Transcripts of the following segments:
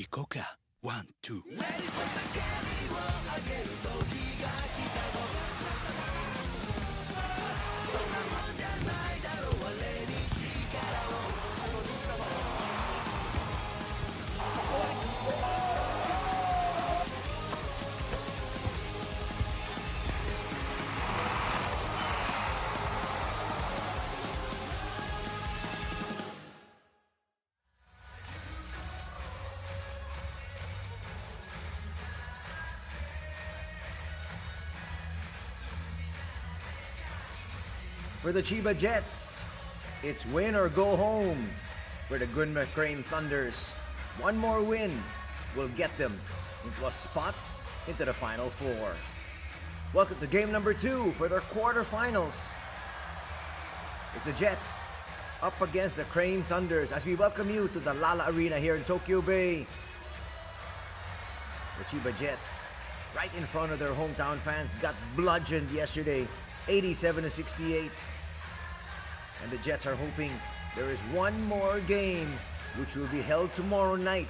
行こうか。ワン、ツー。For the Chiba Jets, it's win or go home. For the GUNMA Crane Thunders, one more win will get them into a spot into the Final Four. Welcome to game number 2 for their quarterfinals. It's the Jets up against the Crane Thunders as we welcome you to the Lala Arena here in Tokyo Bay. The Chiba Jets, right in front of their hometown fans, got bludgeoned yesterday, 87-68. And the Jets are hoping there is one more game which will be held tomorrow night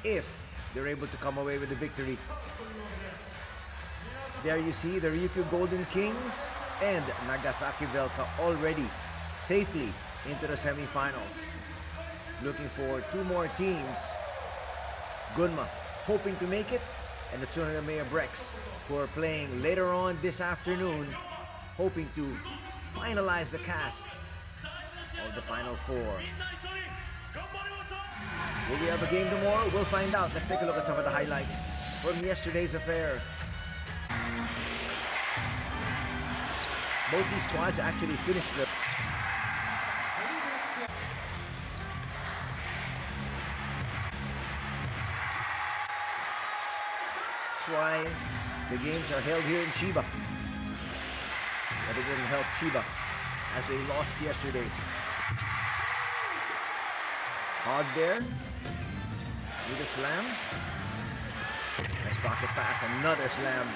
if they're able to come away with the victory. There you see the Ryukyu Golden Kings and Nagasaki Velka already safely into the semifinals. Looking for 2 more teams. GUNMA hoping to make it, and the Tsunoda Brex, who are playing later on this afternoon, hoping to finalize the cast of the Final Four. Will we have a game tomorrow? We'll find out. Let's take a look at some of the highlights from yesterday's affair. Both these squads actually finished the That's why the games are held here in Chiba. But it didn't help Chiba as they lost yesterday. Hog there with a slam. Nice pocket pass, another slam.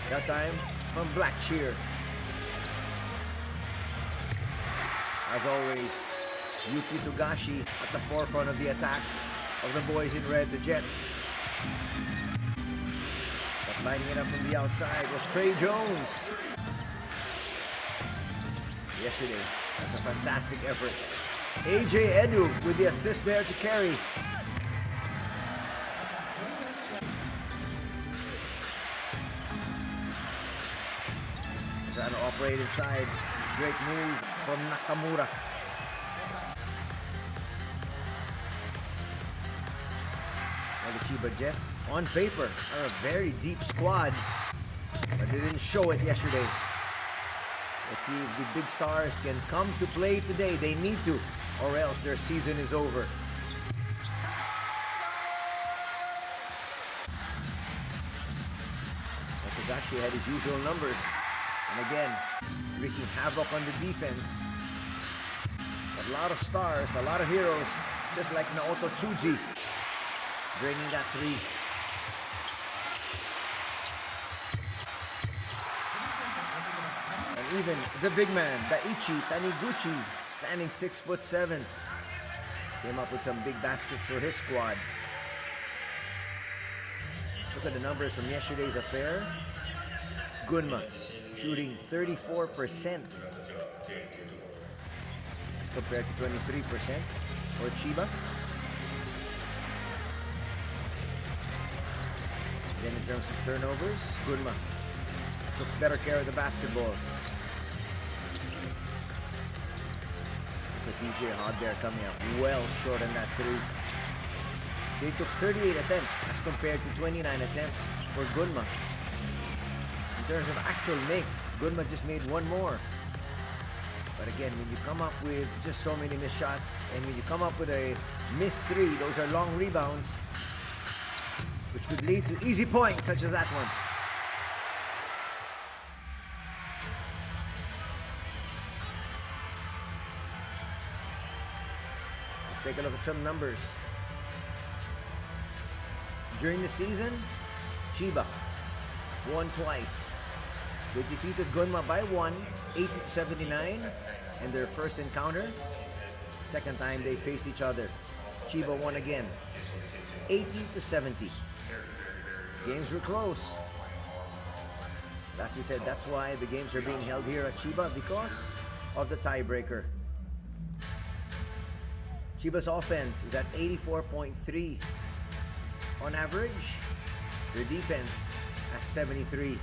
That time from Black Shear. As always, Yuki Togashi at the forefront of the attack of the boys in red, the Jets. But lining it up from the outside was Trey Jones. Yesterday, that's a fantastic effort. AJ Edu with the assist there to carry. Trying to operate inside. Great move from Nakamura. Now the Chiba Jets, on paper, are a very deep squad, but they didn't show it yesterday. Let's see if the big stars can come to play today. They need to, or else their season is over. Togashi had his usual numbers. And again, wreaking havoc on the defense. A lot of stars, a lot of heroes, just like Naoto Tsuji, draining that 3. And even the big man, Daichi Taniguchi, standing 6'7", came up with some big baskets for his squad. Look at the numbers from yesterday's affair. GUNMA shooting 34% as compared to 23% for Chiba. Then in terms of turnovers, GUNMA took better care of the basketball. Look at DJ Hod there coming up well short on that 3. They took 38 attempts as compared to 29 attempts for GUNMA. In terms of actual makes, GUNMA just made 1 more. But again, when you come up with just so many missed shots, and when you come up with a missed 3, those are long rebounds, which could lead to easy points, such as that one. Let's take a look at some numbers. During the season, Chiba won twice. They defeated GUNMA by 1, 80-79, in their first encounter. Second time they faced each other, Chiba won again. 80-70. Games were close. But as we said, that's why the games are being held here at CHIBA, because of the tiebreaker. CHIBA's offense is at 84.3 on average. Their defense at 73.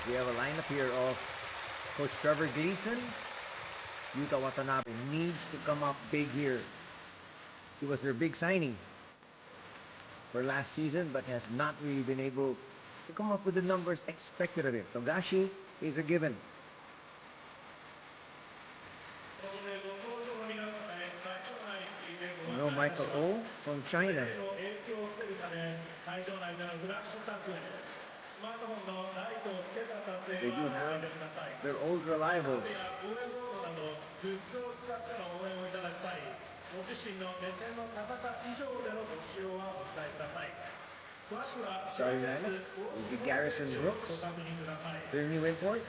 We have a lineup here of Coach Trevor Gleason. Yuta Watanabe needs to come up big here. He was their big signing for last season, but has not really been able to come up with the numbers expected of him. Togashi is a given. No Michael O from China. They do have their old reliables. Starting lineup will be Garrison Brooks, their new import.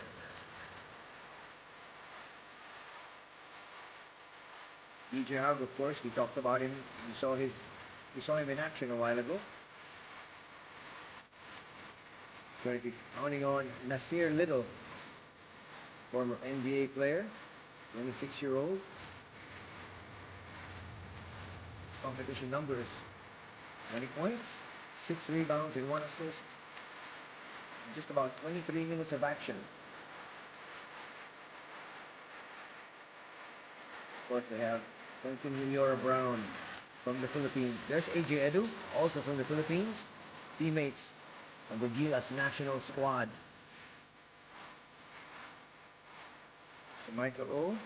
DJ Hug, of course, we talked about him. We saw him in action a while ago. Going to be counting on Nasir Little, former NBA player, 26-year-old. Competition numbers: 20 points, 6 rebounds, and 1 assist. Just about 23 minutes of action. Of course, they have Quentin Minyora Brown from the Philippines. There's AJ Edu, also from the Philippines. Teammates of the Gilas national squad. So Michael O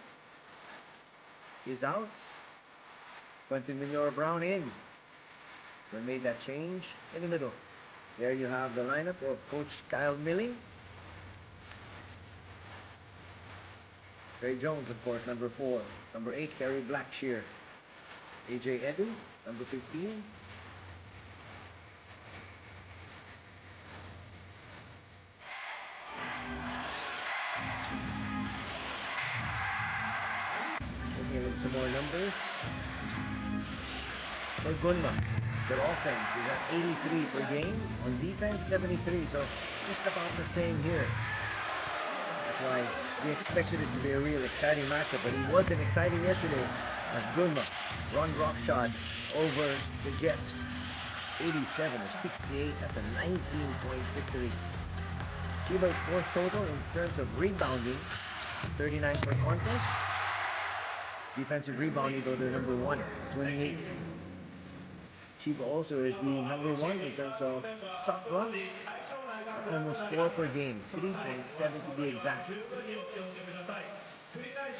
is out. Quentin Minyora Brown in. They made that change in the middle. There you have the lineup of Coach Kyle Milling. Ray Jones, of course, number 4. Number 8, Kerry Blackshear. AJ Edu, number 15. Looking at some more numbers. For GUNMA, their offense is at 83 per game. On defense, 73. So just about the same here. That's why we expected it to be a real exciting matchup, but it wasn't exciting yesterday as GUNMA run roughshod over the Jets. 87-68. That's a 19-point victory. CHIBA's fourth total in terms of rebounding, 39-point contest. Defensive rebounding, though, they're number 1, 28. CHIBA also is the number 1 in terms of shot blocks, almost 4 per game, 3.7 to be exact.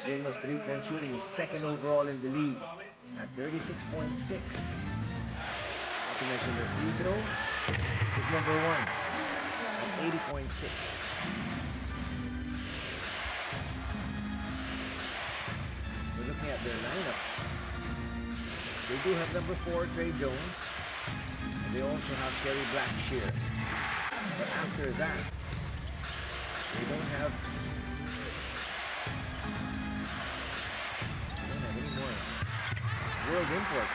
GUNMA's three-point shooting is second overall in the league at 36.6. Not to mention their free throw is number 1 at 80.6. So looking at their lineup, they do have number 4, Trey Jones, and they also have Kerry Blackshear. But after that, they don't have any more world import.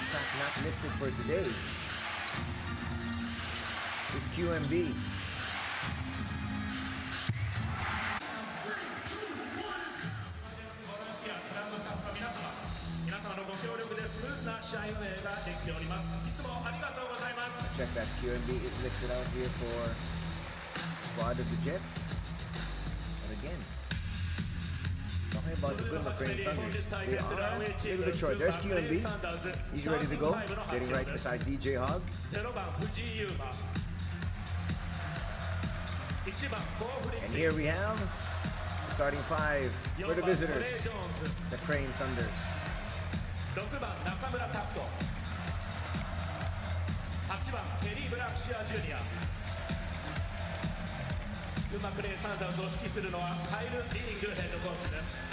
In fact, not listed for today is QMB. Check that QMB is listed out here for squad of the Jets. And again, talking about the GUNMA Crane Thunders, they are a little bit short. There's QMB. He's ready to go, sitting right beside DJ Hog. And here we have the starting 5 for the visitors, the Crane Thunders. 8番ケリー・ブラックシア・ジュニア。群馬クレーンサンダーズを指揮するのはカイル・リーングヘッドコーチです。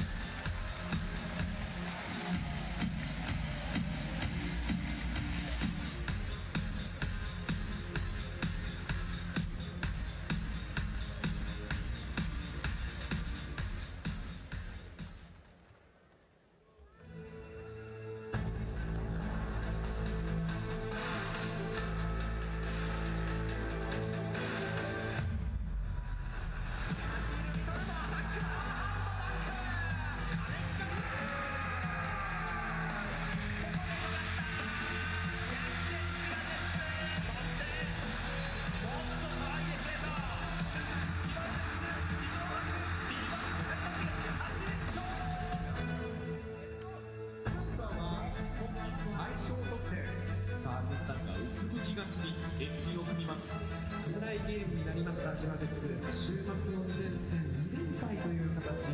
した千葉ジェッツ週末の2連戦2連敗という形。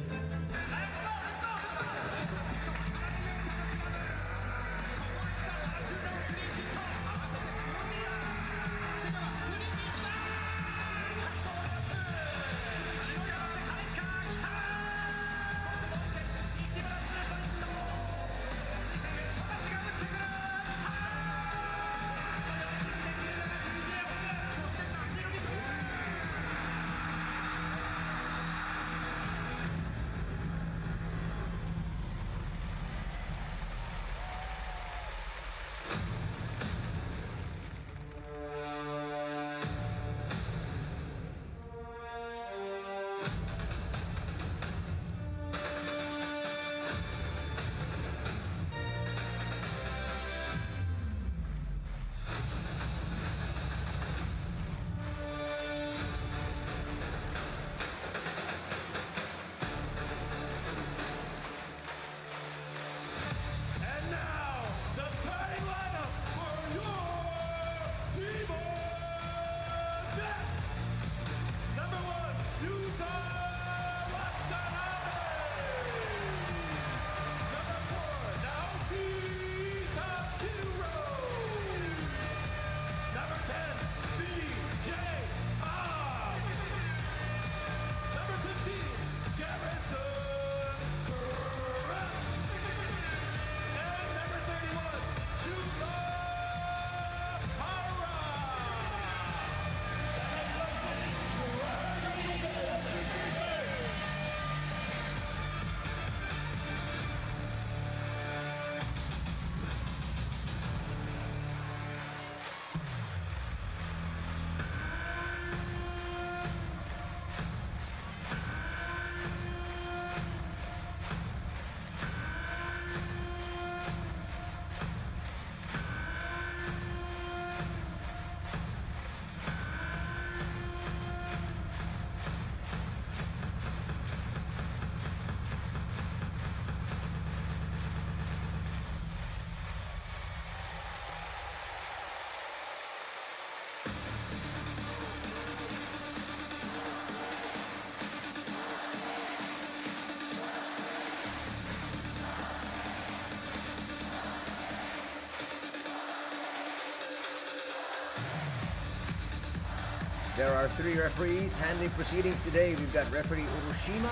There are 3 referees handling proceedings today. We've got referee Urushima,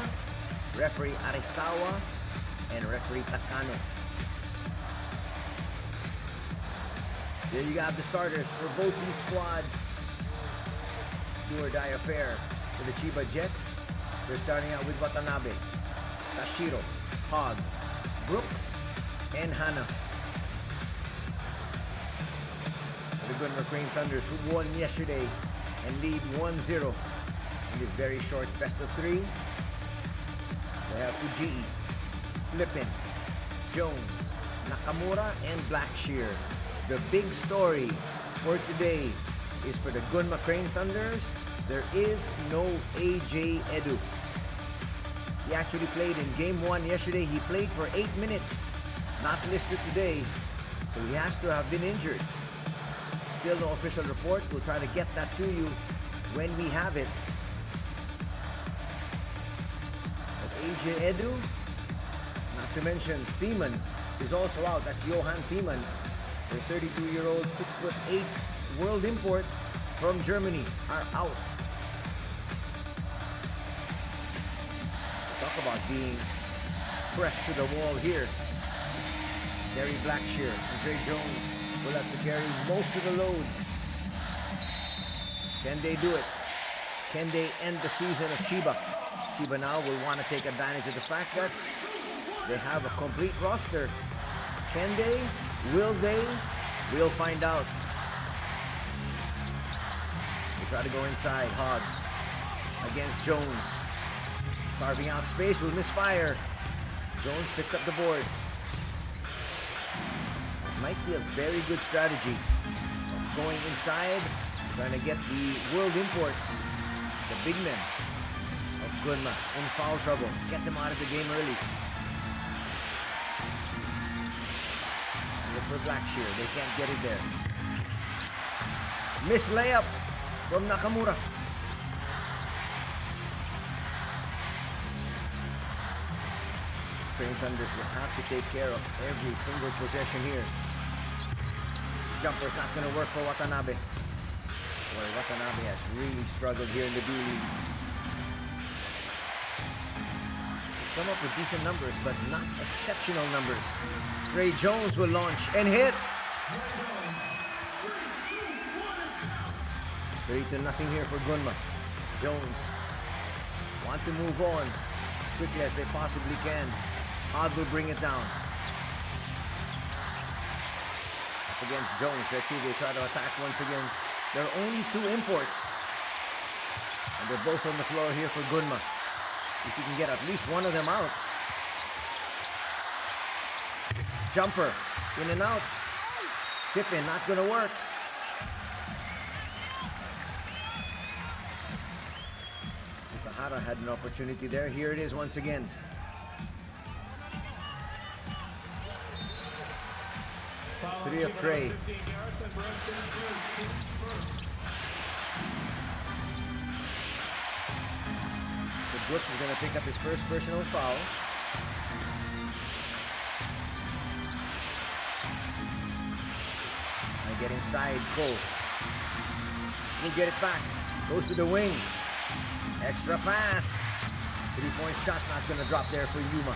referee Arisawa, and referee Takano. There you have the starters for both these squads. Do or die affair for the Chiba Jets. They're starting out with Watanabe, Tashiro, Hogg, Brooks, and Hana. The GUNMA Crane Thunders, who won yesterday and lead 1-0 in this very short best of 3. They have Fujii, Flippin, Jones, Nakamura, and Blackshear. The big story for today is for the GUNMA Crane Thunders. There is no AJ Edu. He actually played in game 1 yesterday. He played for 8 minutes, not listed today, so he has to have been injured. Still no official report. We'll try to get that to you when we have it. But AJ Edu, not to mention Thiemann, is also out. That's Johan Thiemann, the 32-year-old 6'8" world import from Germany, are out. Talk about being pressed to the wall here. Gary Blackshear and Trey Jones will have to carry most of the load. Can they do it? Can they end the season of Chiba? Chiba now will want to take advantage of the fact that they have a complete roster. Can they? Will they? We'll find out. They try to go inside. Hogg against Jones. Carving out space will misfire. Jones picks up the board. Might be a very good strategy of going inside, trying to get the world imports, the big men of GUNMA, in foul trouble. Get them out of the game early. Look for Blackshear. They can't get it there. Miss layup from Nakamura. Crane Thunders will have to take care of every single possession here. Jumper's not going to work for Watanabe. Boy, Watanabe has really struggled here in the B-League. He's come up with decent numbers, but not exceptional numbers. Trey Jones will launch and hit. 3-0 here for Gunma. Jones want to move on as quickly as they possibly can. Odd will bring it down. Up against Jones. Let's see if they try to attack once again. There are only 2 imports. And they're both on the floor here for Gunma. If you can get at least one of them out. Jumper. In and out. Tip in. Not going to work. Sukahara had an opportunity there. Here it is once again. Three of Trey. So Brooks is going to pick up his first personal foul. And get inside Cole. We'll get it back. Goes to the wing. Extra pass. 3-point shot not going to drop there for Yuma.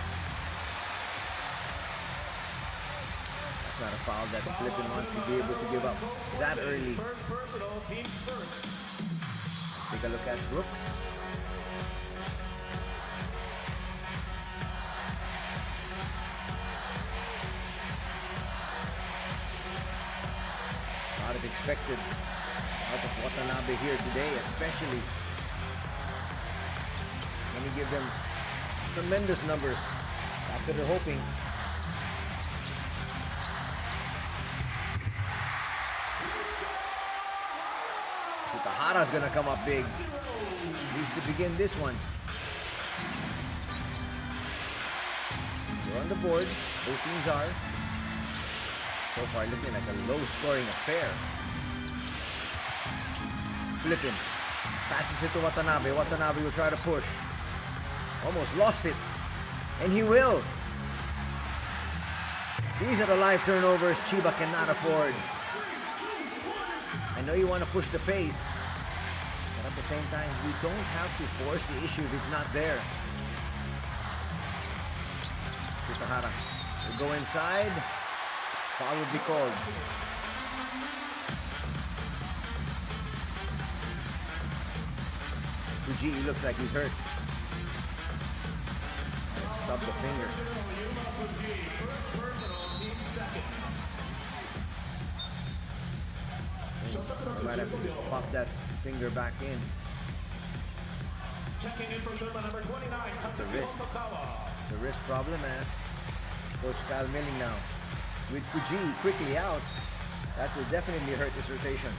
That's not a foul that Flippin wants to be able to give up that early. Let's take a look at Brooks. Not as expected out of Watanabe here today, especially. Can he give them tremendous numbers? That's what they're hoping. Sukahara's gonna come up big. Needs to begin this one. They're on the board. Both teams are. So far looking like a low-scoring affair. Flippin. Passes it to Watanabe. Watanabe will try to push. Almost lost it. And he will. These are the live turnovers Chiba cannot afford. I know you want to push the pace, but at the same time, you don't have to force the issue if it's not there. Sukahara will go inside. Foul will be called. Fuji looks like he's hurt. Stop the finger. I might have to just pop that finger back in. It's a wrist. It's a wrist problem as Coach Kyle Milling now. With Fuji quickly out, that will definitely hurt his rotation.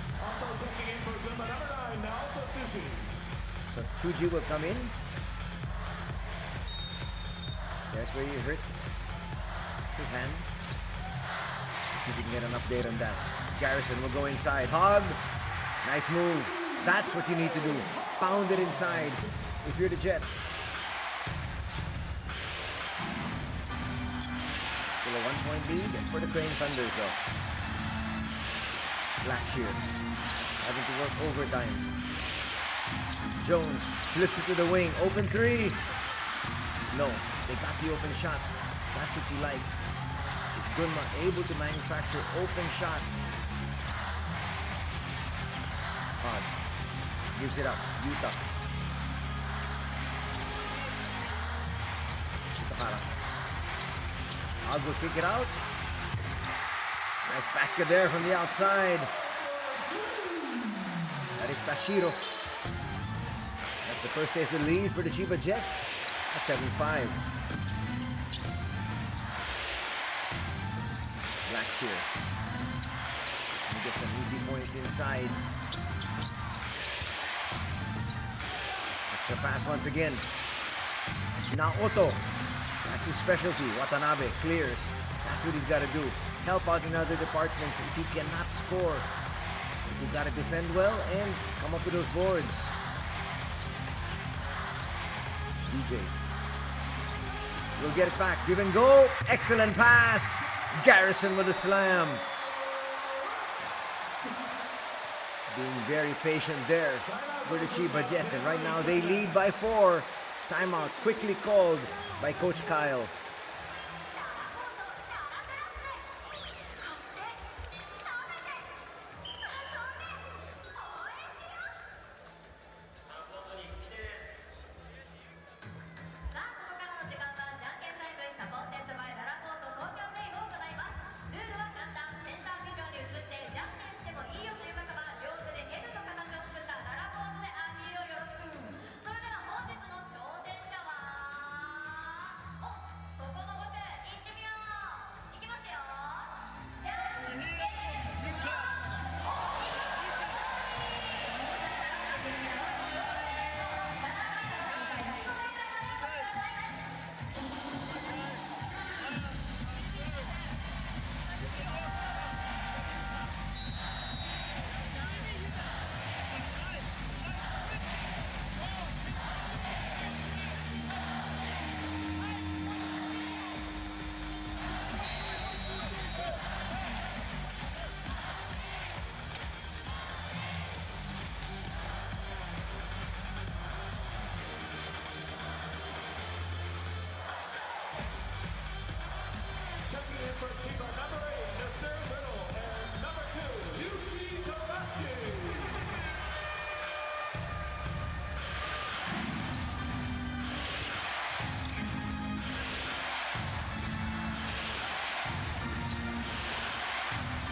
So Fuji will come in. That's where he hurt his hand. Let's see if we can get an update on that. Garrison will go inside. Hog. Nice move. That's what you need to do. Pound it inside if you're the Jets. Still a 1-point lead for the Crane Thunders though. Blackshear having to work overtime. Jones flips it to the wing. Open 3. No, they got the open shot. That's what you like. Is Gunma able to manufacture open shots? Hard. Gives it up. Utah. Sukahara. I'll go kick it out. Nice basket there from the outside. That is Tashiro. That's the first taste of the lead for the Chiba Jets at 7-5. Blackshear. And get some easy points inside. Extra pass once again. Naoto. That's his specialty. Watanabe clears. That's what he's got to do. Help out in other departments if he cannot score. You've got to defend well and come up with those boards. DJ. will get it back. Give and go. Excellent pass. Garrison with a slam. Being very patient there for the Chiba Jets. And right now they lead by 4. Timeout quickly called by Coach Kyle. For CHIBA, number 8, Nasir Little, and number 2, Yuki Togashi.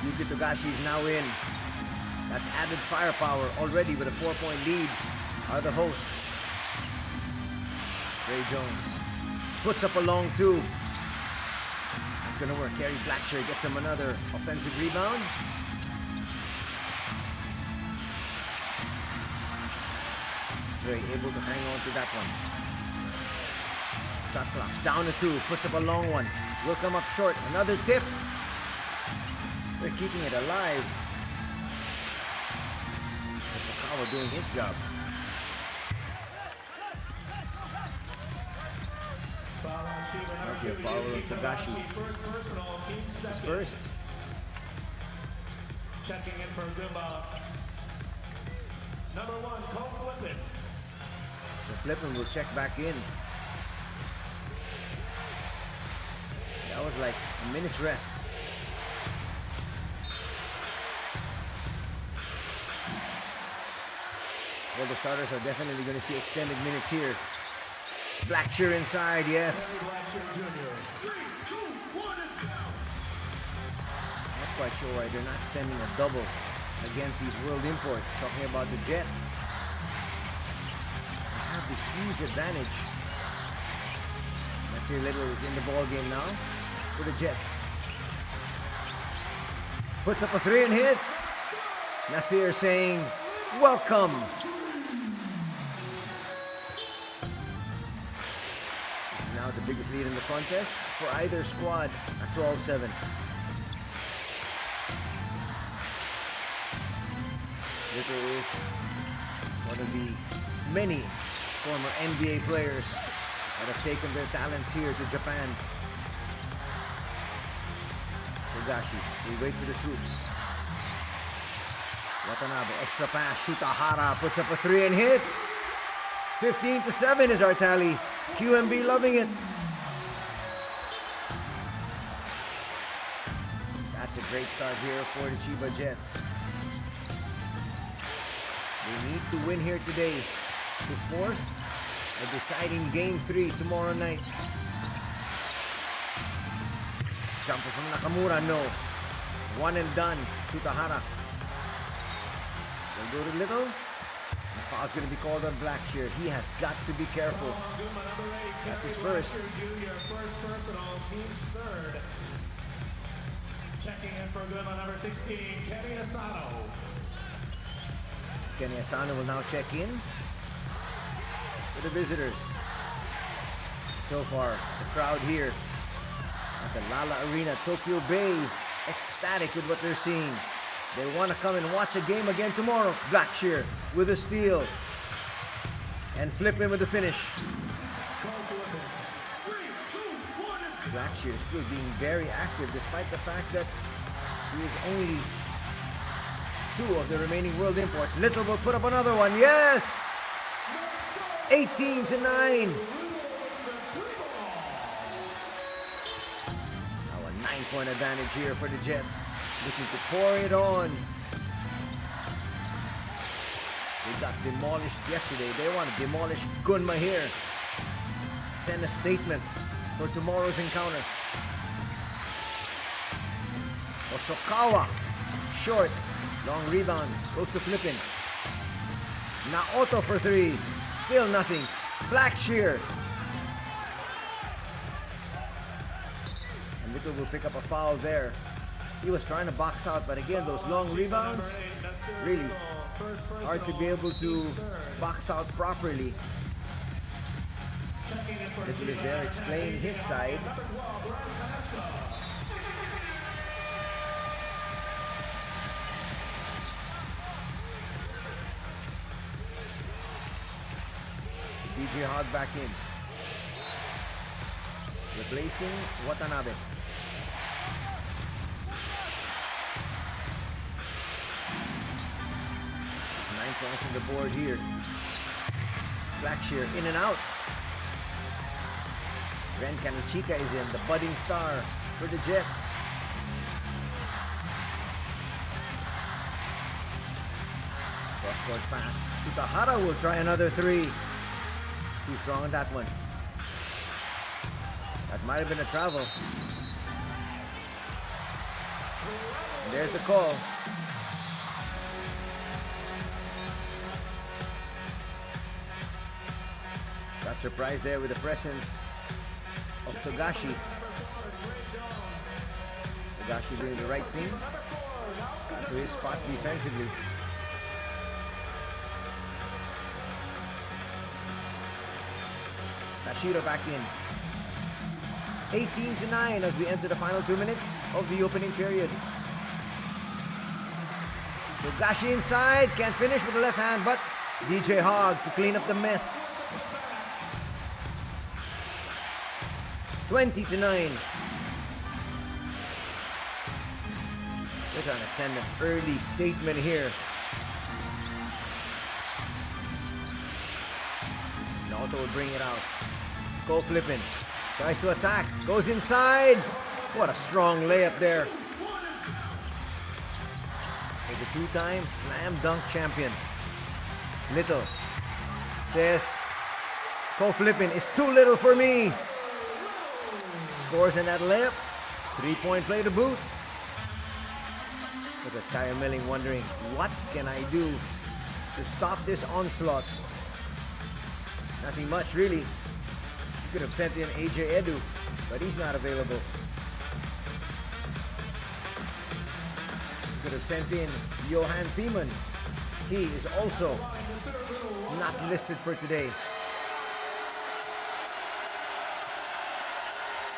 Yuki Togashi is now in. That's added firepower already with a 4-point lead. Are the hosts. Ray Jones puts up a long 2. Not gonna work. Kerry Blackshear gets him another offensive rebound. Ray able to hang on to that one. Shot clock down to 2. Puts up a long one. Will come up short. Another tip. They're keeping it alive. Sakawa doing his job. Might be a foul of Togashi. This is first. Checking in for GUNMA. Number 1, Cole Flippin. So Flippin will check back in. That was like a minute's rest. Well, the starters are definitely going to see extended minutes here. Blackshear inside, yes. Not quite sure why they're not sending a double against these world imports. Talking about the Jets. They have the huge advantage. Nasir Little is in the ball game now for the Jets. Puts up a 3 and hits. Nasir saying, welcome. Now the biggest lead in the contest for either squad at 12-7. Little is one of the many former NBA players that have taken their talents here to Japan. Togashi, we wait for the troops. Watanabe, extra pass, Shutahara puts up a 3 and hits. 15-7 is our tally. QMB loving it. That's a great start here for the Chiba Jets. They need to win here today to force a deciding Game 3 tomorrow night. Jumper from Nakamura, no. 1 and done. Shutahara. They'll go to Little. The foul's going to be called on Blackshear. He has got to be careful. That's his first. First personal, team's third. Checking in for GUNMA, number 16, Kenny Asano. Kenny Asano will now check in for the visitors. So far, the crowd here at the Lala Arena, Tokyo Bay, ecstatic with what they're seeing. They want to come and watch a game again tomorrow. Blackshear with a steal. And Flippin with the finish. Blackshear still being very active despite the fact that he is only 2 of the remaining world imports. Little will put up another one. Yes! 18-9. Now a 9-point advantage here for the Jets. Looking to pour it on. They got demolished yesterday. They want to demolish GUNMA here. Send a statement for tomorrow's encounter. Osokawa, short, long rebound, goes to flipping. Naoto for 3, still nothing. Blackshear. And Little will pick up a foul there. He was trying to box out, but again, those long rebounds, really hard to be able to box out properly. Little is there explaining his side. DJ Hog back in. Replacing Watanabe. There's 9 points on the board here. Blackshear in and out. Ren Kanichika is in, the budding star for the Jets. Cross-court pass. Shutahara will try another 3. Too strong on that one. That might have been a travel. And there's the call. Got surprised there with the presence of Togashi. Togashi doing the right thing. Got to his spot defensively. Tashiro back in. 18-9 as we enter the final 2 minutes of the opening period. Togashi inside, can't finish with the left hand, but DJ Hog to clean up the mess. 20-9. They're trying to send an early statement here. Naoto will bring it out. Go flipping. Tries to attack. Goes inside. What a strong layup there. For the 2-time slam dunk champion. Little says, Go flipping is too little for me. Scores in that layup. 3-point play to boot. Look at Kyle Milling wondering, what can I do to stop this onslaught? Nothing much, really. You could have sent in AJ Edu, but he's not available. You could have sent in Johan Thiemann. He is also not listed for today.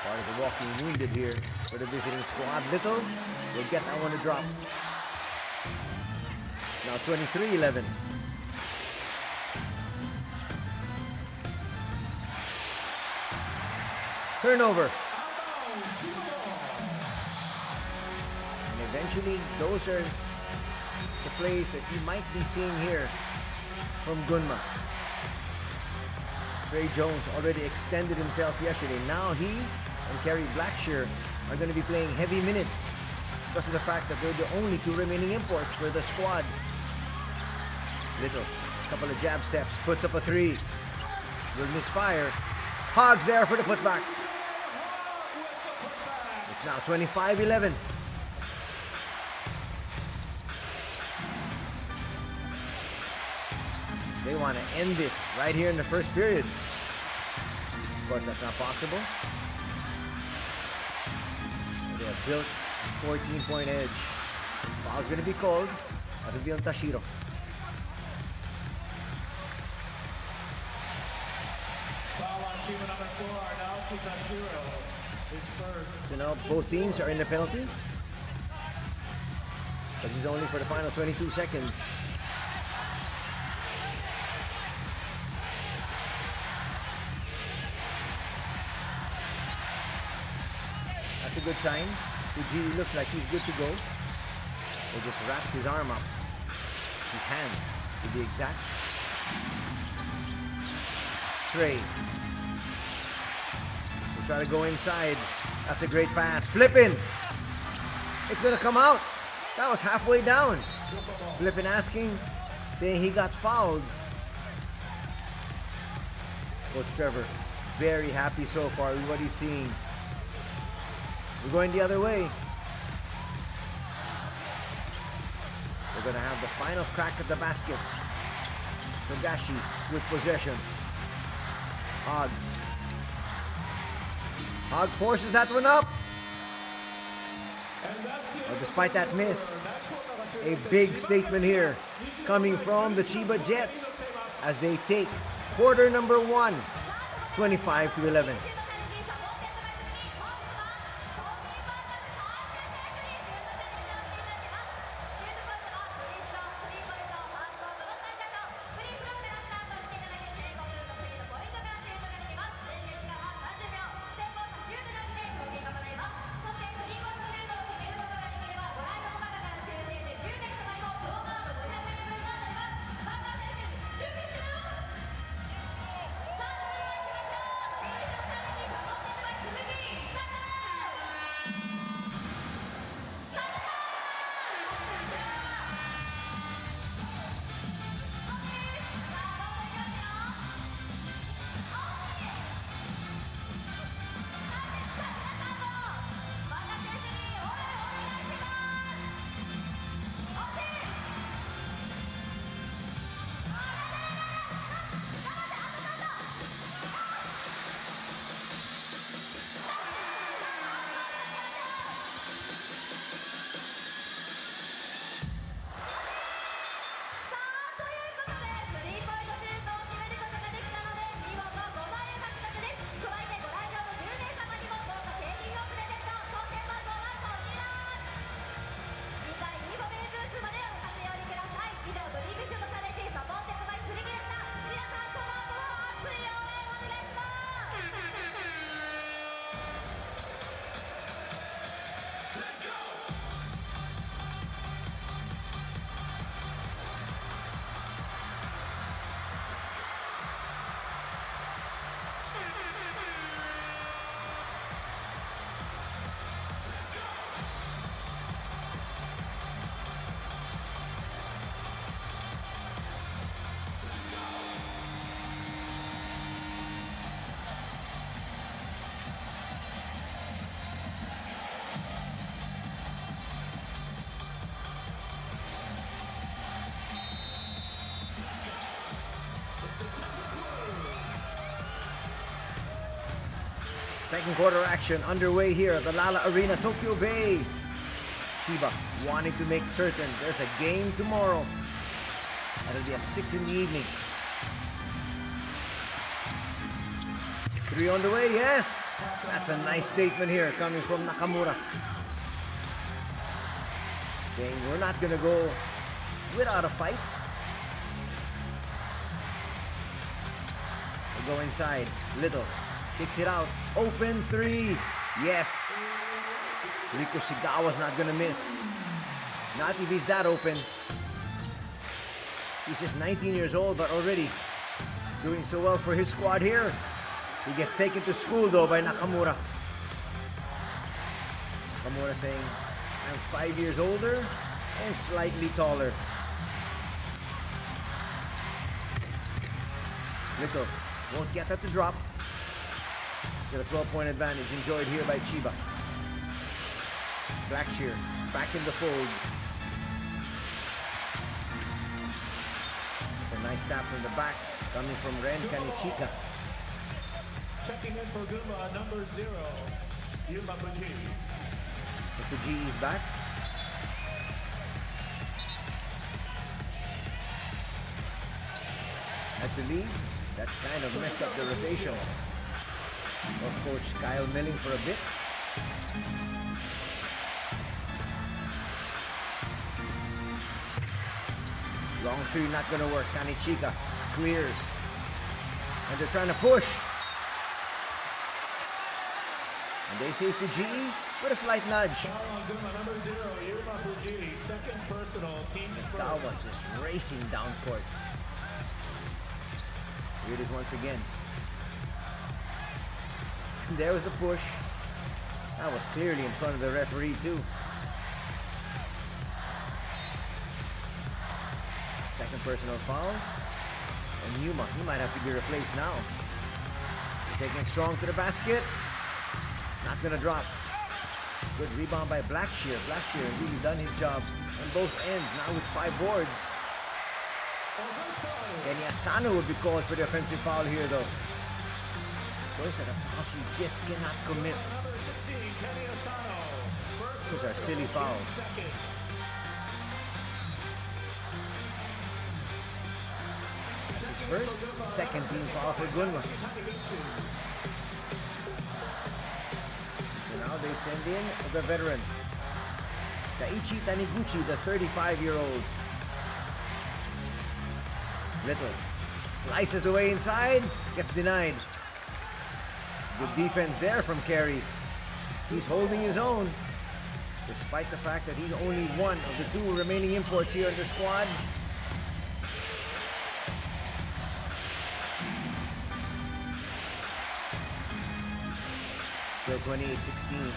Part of the walking wounded here for the visiting squad. Little will get that one to drop. Now 23-11. Turnover. And eventually, those are the plays that you might be seeing here from GUNMA. Trey Jones already extended himself yesterday. Now he and Kerry Blackshear are going to be playing heavy minutes because of the fact that they're the only 2 remaining imports for the squad. Little, couple of jab steps, puts up a 3. Will misfire. Hogs there for the putback. It's now 25-11. They want to end this right here in the first period. Of course, that's not possible. They have built a 14-point edge. Foul's going to be called. That will be on Tashiro. Foul on CHIBA number 4, now to Tashiro. His first. So now both teams are in the penalty. But it's only for the final 22 seconds. That's a good sign. Fuji looks like he's good to go. They just wrapped his arm up. His hand, to be exact. Trey. We'll try to go inside. That's a great pass. Flippin'. It's gonna come out. That was halfway down. Flippin' asking, saying he got fouled. Coach Trevor, very happy so far with what he's seeing. We're going the other way. We're gonna have the final crack at the basket. Togashi with possession. Hogg. Hogg forces that one up. Well, despite that miss, a big statement here coming from the Chiba Jets as they take quarter number 1, 25-11. Second quarter action underway here at the Lala Arena, Tokyo Bay. Chiba wanting to make certain there's a game tomorrow. That'll be at 6 in the evening. 3 on the way, yes! That's a nice statement here coming from Nakamura. Saying we're not gonna go without a fight. We'll go inside. Little kicks it out. Open 3. Yes. Rico Sigawa's not gonna miss. Not if he's that open. He's just 19 years old, but already doing so well for his squad here. He gets taken to school though by Nakamura. Nakamura saying, I'm 5 years older and slightly taller. Little won't get that to drop. Still a 12-point advantage enjoyed here by Chiba. Blackshear back in the fold. It's a nice tap from the back coming from Ren Kanichika. Checking in for GUNMA, number 0, Yuma Fuji. Fuji is back. Had to leave. That kind of messed up the rotation of Coach Kyle Milling for a bit. Long 3 not gonna work. Kanichika clears. And they're trying to push. And they say Fujii with a slight nudge. Foul on Gunma, number 0, Yuma Fujii. Second personal, team's Gawa first. just racing down court. Here it is once again. And there was the push. That was clearly in front of the referee too. Second personal foul. And Yuma, he might have to be replaced now. Taking it strong to the basket. It's not gonna drop. Good rebound by Blackshear. Blackshear has really done his job on both ends, now with 5 boards. Kenny Asano would be called for the offensive foul here though. Those are the fouls you just cannot commit. Number 16, Kenny Asano. First Those are silly personal, fouls. team's second. That's his first, second team foul for Gunma. So now they send in the veteran, Daichi Taniguchi, the 35-year-old. Little slices the way inside, gets denied. Good defense there from Carey. He's holding his own, despite the fact that he's only one of the 2 remaining imports here in the squad. Still 28-16.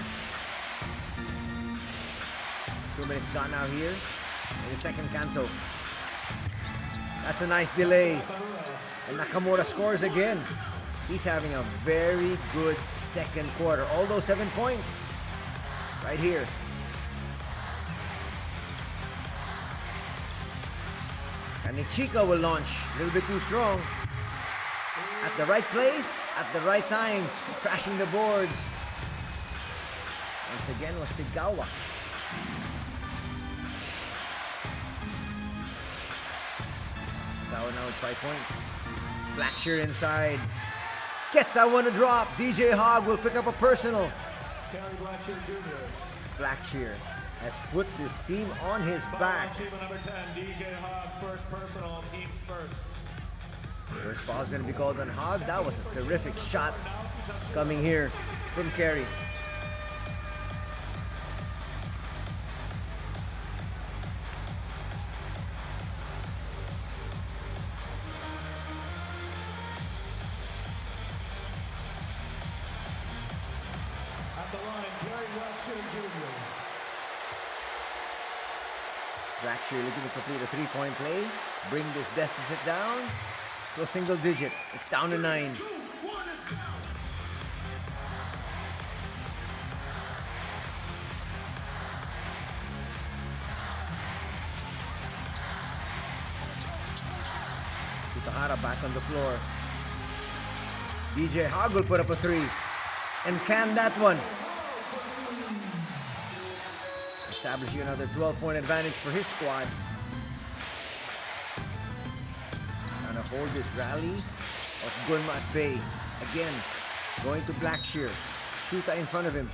2 minutes gone now here in the second canto. That's a nice delay. And Nakamura scores again. He's having a very good second quarter. All those 7 points right here. And Ichika will launch. A little bit too strong. At the right place, at the right time, crashing the boards. Once again was Sigawa. Sigawa now with 5 points. Blackshear inside. Gets that one to drop. DJ Hogg will pick up a personal. Kerry Blackshear Jr. Blackshear has put this team on his Foul on back. Chiba number 10, DJ Hogg. First personal, team's first. First foul is going to be called on Hogg. That was a terrific shot coming here from Carey. At the line, Kerry Blackshear Jr. Blackshear looking to complete a 3-point play. Bring this deficit down to a single digit. It's down to 9. Sutahara back on the floor. DJ Hogg will put up a 3 and can that one. Establishing another 12-point advantage for his squad. Trying to hold this rally of Gunma at bay. Again, going to Blackshear. Shuta in front of him.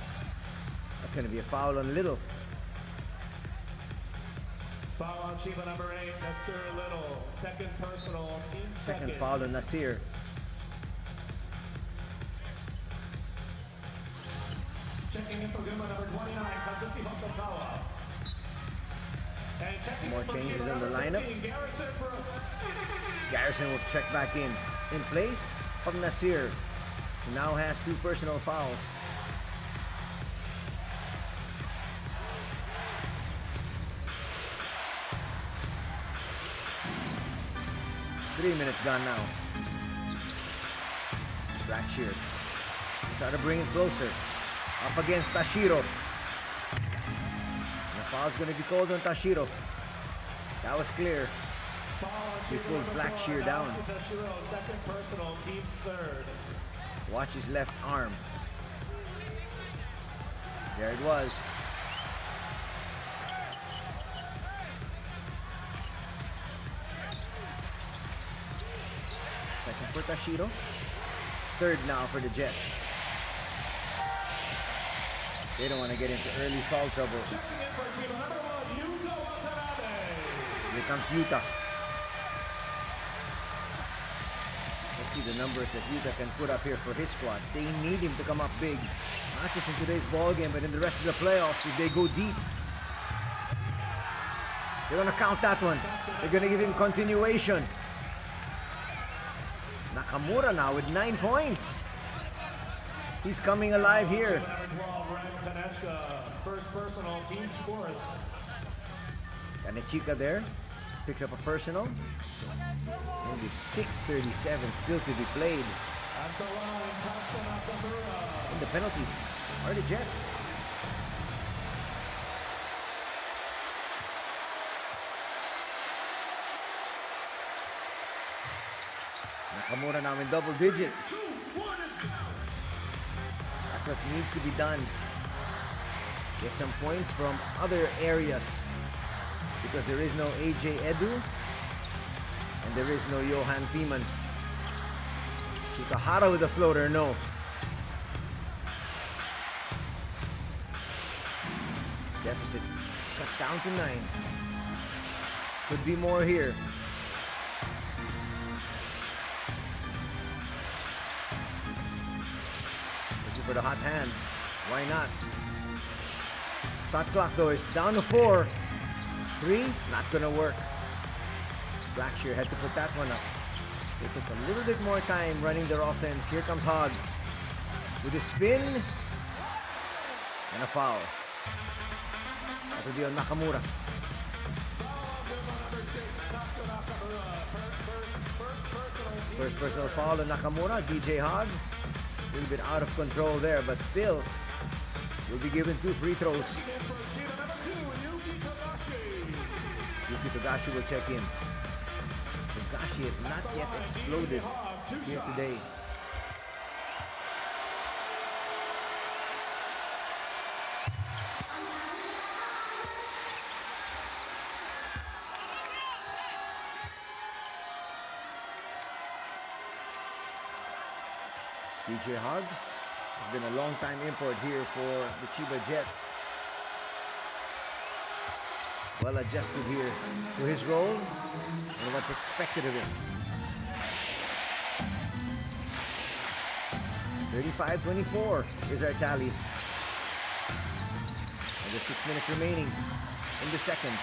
That's going to be a foul on Little. Foul on Chiba number 8, Nasir Little. Second personal, team's Second foul on Nasir. Checking in for Gunma number 29, Kazuki Hosokawa. And checking More in for changes Chiba in the number lineup. 15, Garrison Brooks. Garrison will check back in place of Nasir, who now has 2 personal fouls. Three minutes gone now. Blackshear try to bring it closer. Up against Tashiro. And the foul's going to be called on Tashiro. That was clear. Foul on He Chiba pulled number Blackshear 4, down. Naoki Tashiro. Second personal, team's third. Watch his left arm. There it was. Second for Tashiro. Third now for the Jets. They don't want to get into early foul trouble. Checking in for Chiba number 1, Yuta Watanabe. Here comes Yuta. Let's see the numbers that Yuta can put up here for his squad. They need him to come up big. not just in today's ball game, but in the rest of the playoffs, if they go deep. They're gonna count that one. They're gonna give him continuation. Nakamura now with 9 points. He's coming alive here. First personal, team fourth. Kanechika there. Picks up a personal. Only 6:37 still to be played. At the line, Taka Nakamura. And the penalty are the Jets. Nakamura now in double digits. That's what needs to be done. Get some points from other areas. Because there is no AJ Edu. And there is no Johan Feeman. Shikahara with the floater, no. Deficit cut down to 9. Could be more here. Looking for the hot hand. Why not? Shot clock though is down to 4. 3, not gonna work. Blackshear had to put that one up. They took a little bit more time running their offense. Here comes Hogg with a spin and a foul. That will be on Nakamura. First personal foul on Nakamura. DJ Hogg, a little bit out of control there, but still will be given 2 free throws. Yuki Togashi will check in. Togashi has not yet exploded here today. DJ Hogg has been a long-time import here for the Chiba Jets. Well adjusted here to his role and what's expected of him. 35-24 is our tally. Under 6 minutes remaining in the second.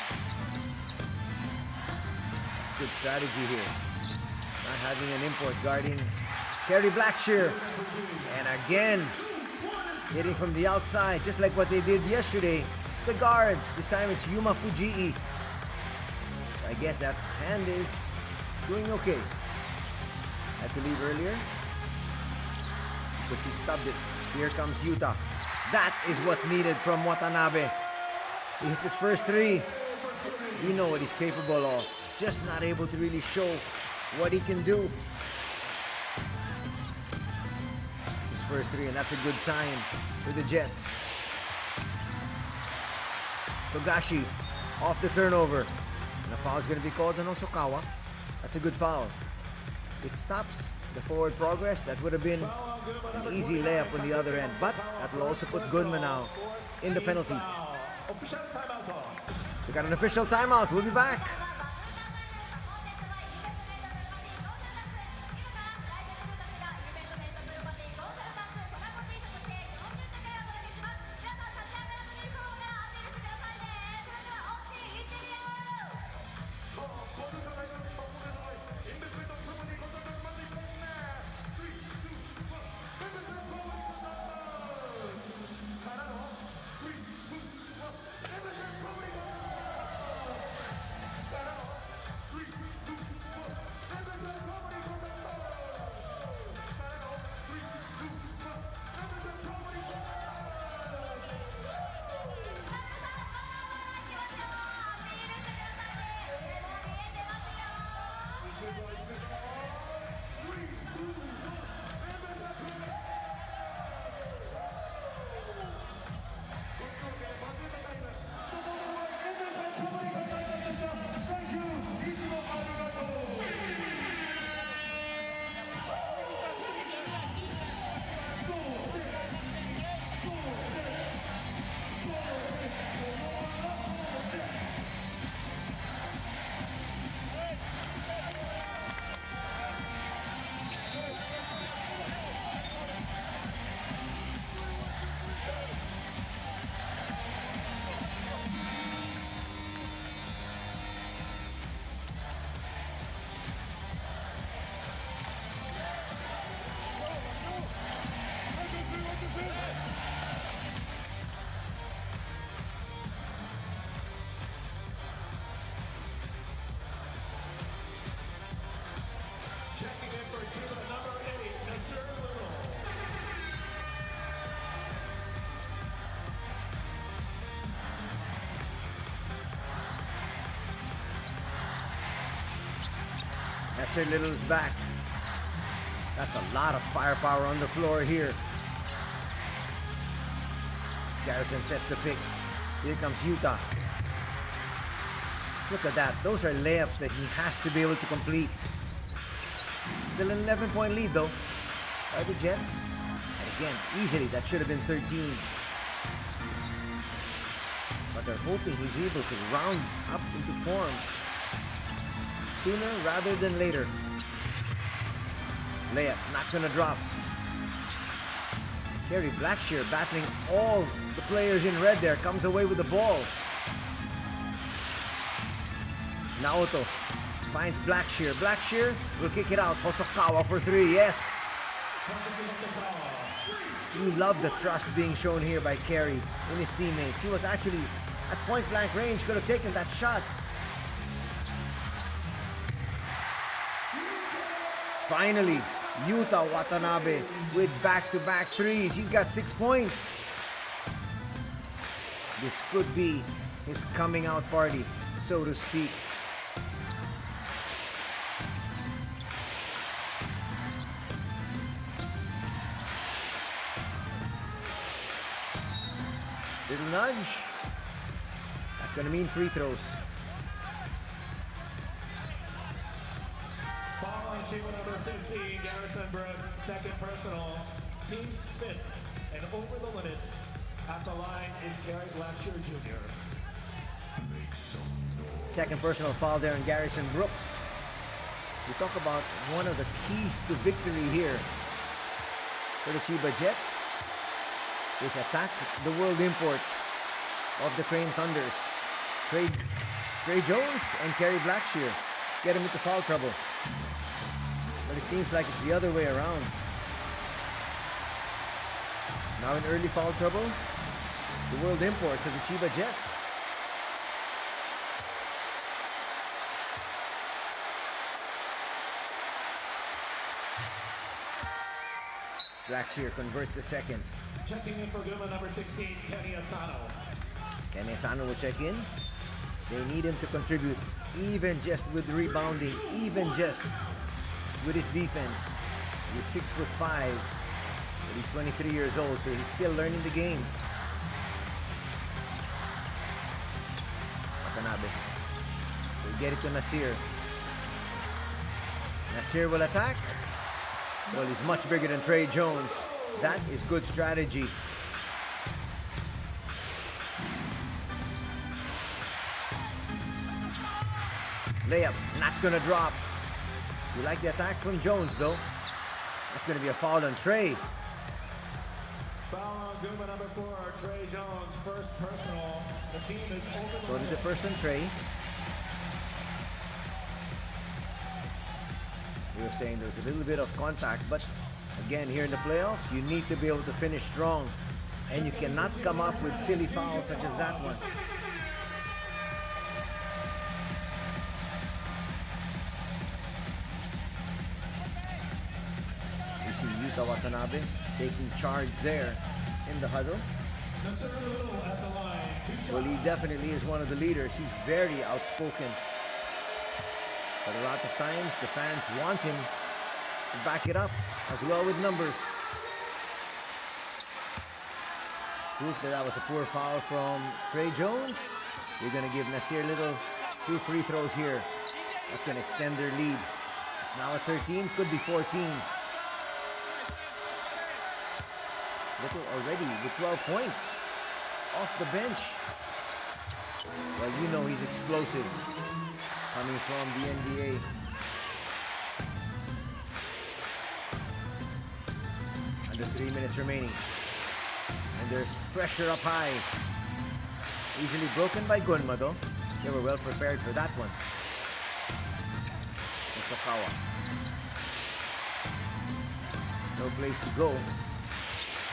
That's good strategy here. Not having an import guarding Kerry Blackshear. And again, hitting from the outside, just like what they did yesterday. The guards. This time it's Yuma Fujii. I guess that hand is doing okay. Had to leave earlier because he stubbed it. Here comes Yuta. That is what's needed from Watanabe. He hits his first 3. We know what he's capable of. Just not able to really show what he can do. It's his first 3, and that's a good sign for the Jets. Togashi off the turnover. And the foul is going to be called on Osokawa. That's a good foul. It stops the forward progress. That would have been an easy layup on the other end. But that will also put Gunma now in the penalty. We got an official timeout. We'll be back. Nasir Little's back. That's a lot of firepower on the floor here. Garrison sets the pick. Here comes Utah. Look at that. Those are layups that he has to be able to complete. Still an 11-point lead though by the Jets. And again, easily that should have been 13. But they're hoping he's able to round up into form sooner rather than later. Layup, not gonna drop. Kerry Blackshear battling all the players in red there, comes away with the ball. Naoto finds Blackshear. Blackshear will kick it out. Hosokawa for three, yes! You love the trust being shown here by Kerry in his teammates. He was actually at point blank range, could have taken that shot. Finally, Yuta Watanabe with back-to-back threes. He's got 6 points. This could be his coming out party, so to speak. Little nudge. That's going to mean free throws. Foul on CHIBA number 15, Garrison Brooks, second personal, team's fifth, and over the limit at the line is Kerry Blackshear Jr. Second personal foul there on Garrison Brooks. We talk about one of the keys to victory here for the Chiba Jets is attack the world imports of the Crane Thunders. Trey Jones and Kerry Blackshear get him into foul trouble. But it seems like it's the other way around. Now in early foul trouble, the world imports of the Chiba Jets. Blackshear converts the second. Checking in for GUNMA number 16, Kenny Asano. Kenny Asano will check in. They need him to contribute, even just with rebounding, even just with his defense. He's 6'5", but he's 23 years old, so he's still learning the game. Watanabe will get it to Nasir. Nasir will attack. Well, he's much bigger than Trey Jones. That is good strategy. Layup, not gonna drop. You like the attack from Jones though. That's gonna be a foul on Trey. Foul on GUNMA number 4, Trey Jones, first personal. The team is over. So did the first on Trey. We were saying there's a little bit of contact, but again, here in the playoffs, you need to be able to finish strong. And you cannot come up with silly fouls such as that one. You see Yuta Watanabe taking charge there in the huddle. Well, he definitely is one of the leaders. He's very outspoken. But a lot of times, the fans want him to back it up as well with numbers. Proof that that was a poor foul from Trey Jones. We're going to give Nasir Little 2 free throws here. That's going to extend their lead. It's now at 13, could be 14. Little already with 12 points off the bench. Well, you know he's explosive coming from the NBA. Under 3 minutes remaining. And there's pressure up high. Easily broken by GUNMA though. They were well prepared for that one. Hosokawa. No place to go.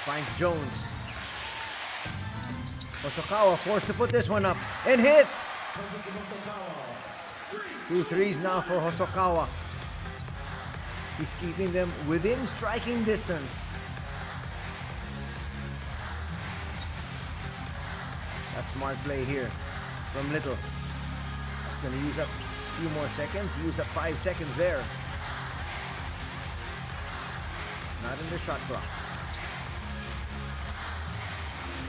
Finds Jones. Hosokawa forced to put this one up. And hits! 2 threes now for Hosokawa. He's keeping them within striking distance. That's smart play here from Little. That's going to use up a few more seconds. He used up 5 seconds there. Not in the shot clock.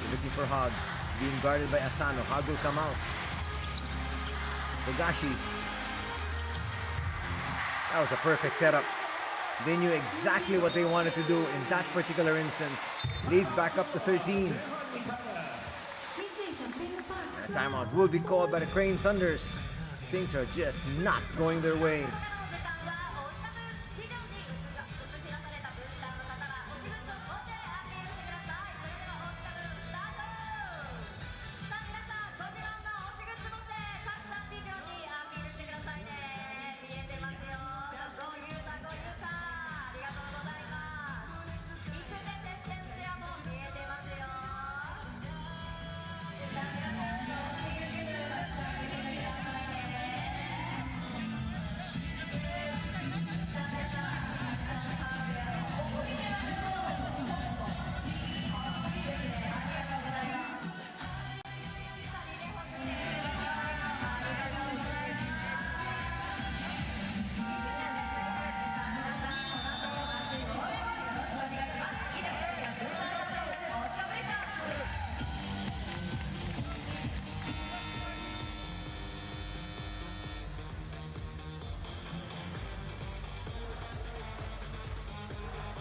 They're looking for Hog. Being guarded by Asano. Hog will come out. Togashi. That was a perfect setup. They knew exactly what they wanted to do in that particular instance. Leads back up to 13. A timeout will be called by the Crane Thunders. Things are just not going their way.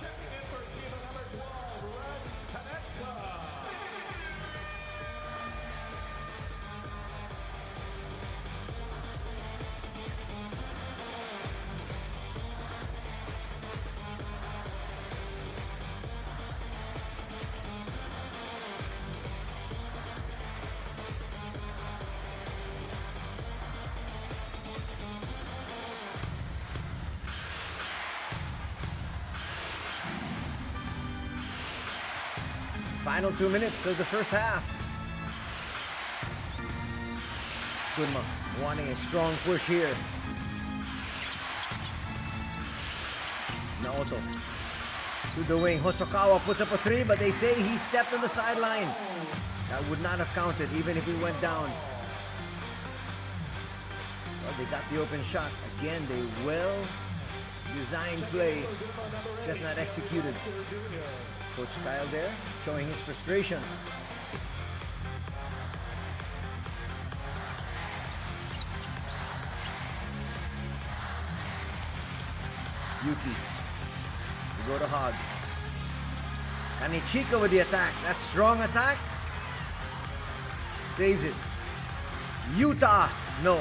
Checking in for CHIBA number 12, Red Konechka. Final 2 minutes of the first half. Gunma wanting a strong push here. Naoto to the wing. Hosokawa puts up a 3, but they say he stepped on the sideline. That would not have counted even if he went down. Well, they got the open shot. Again, they well-designed play, just not executed. Coach Kyle there, showing his frustration. Yuki, to go to Hog. Kanichika with the attack. That's strong attack. Saves it. Utah, no.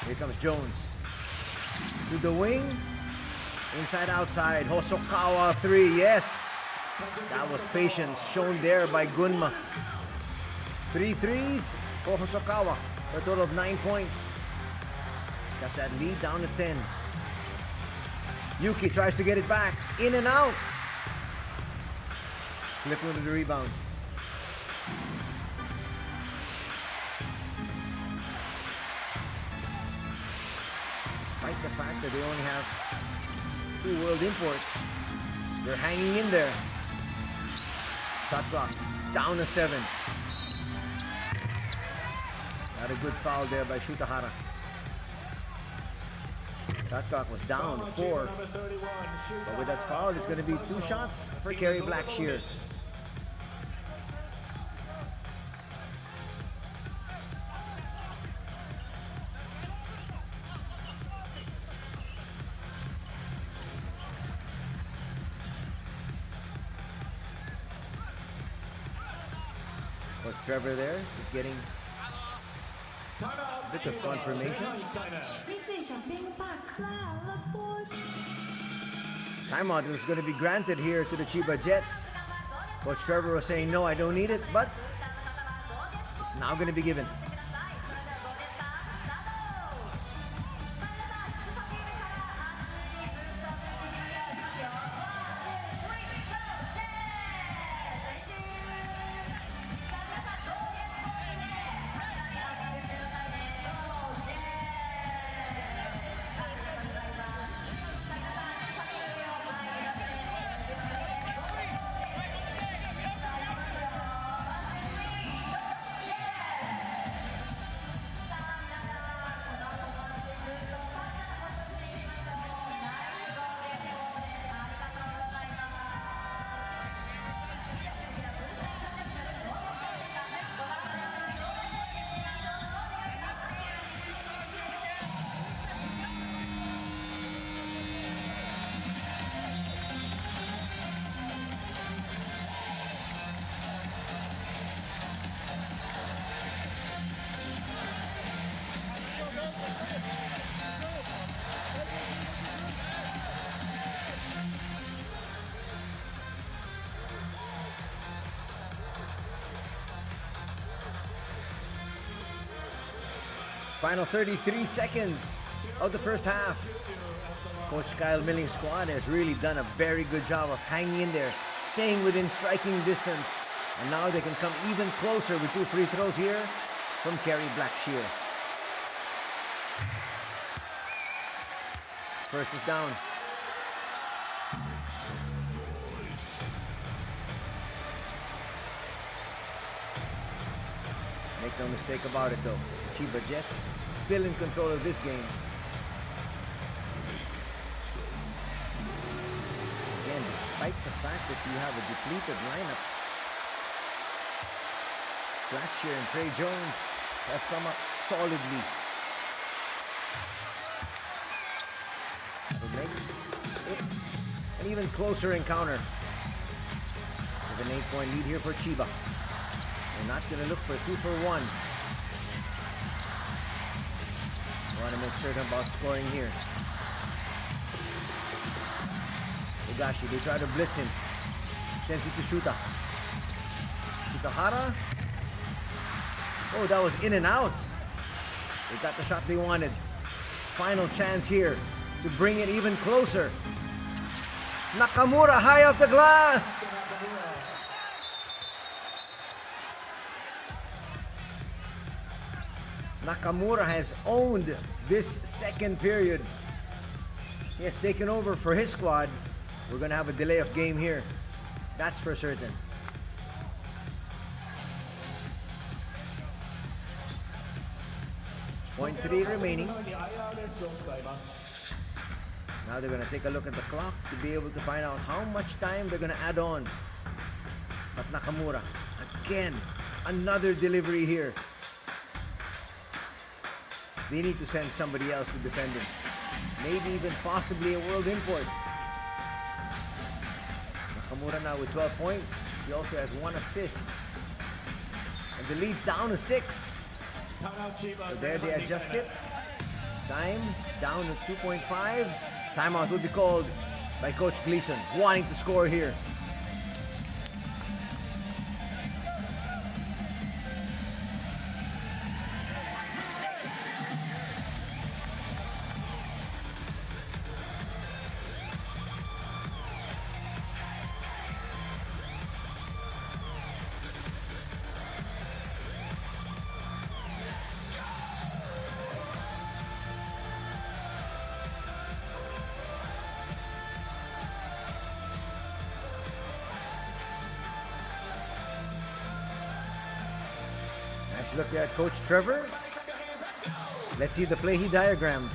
Here comes Jones. To the wing. Inside, outside. Hosokawa 3. Yes. That was patience shown there by Gunma. 3 threes for Hosokawa. For a total of 9 points. Got that lead down to 10. Yuki tries to get it back. In and out. Flip into the rebound. Despite the fact that they only have 2 world imports, they're hanging in there. Shot clock down to 7. Not a good foul there by Shutahara. Shot clock was down to 4. But with that foul, it's going to be 2 shots for Kerry Blackshear. But Trevor there is getting a bit of confirmation. Timeout is going to be granted here to the Chiba Jets. Coach Trevor was saying, no, I don't need it, but it's now going to be given. Final 33 seconds of the first half. Coach Kyle Milling's squad has really done a very good job of hanging in there, staying within striking distance. And now they can come even closer with 2 free throws here from Kerry Blackshear. First is down. Make no mistake about it though, Chiba Jets still in control of this game. Again, despite the fact that you have a depleted lineup, Blackshear and Trey Jones have come up solidly. To make it an even closer encounter. There's an 8-point lead here for Chiba. They're not going to look for 2 for 1. Want to make certain about scoring here. Higashi, they try to blitz him. Sends it to Shuta. Shutahara. Oh, that was in and out. They got the shot they wanted. Final chance here to bring it even closer. Nakamura high off the glass. Nakamura has owned this second period. He has taken over for his squad. We're going to have a delay of game here. That's for certain. Point 3 remaining. Now they're going to take a look at the clock to be able to find out how much time they're going to add on. But Nakamura, again, another delivery here. They need to send somebody else to defend him. Maybe even possibly a world import. Nakamura now with 12 points. He also has 1 assist. And the lead's down to 6. So there they adjust it. Time down to 2.5. Timeout will be called by Coach Gleason, wanting to score here. Nice look at Coach Trevor. Let's see the play he diagrammed.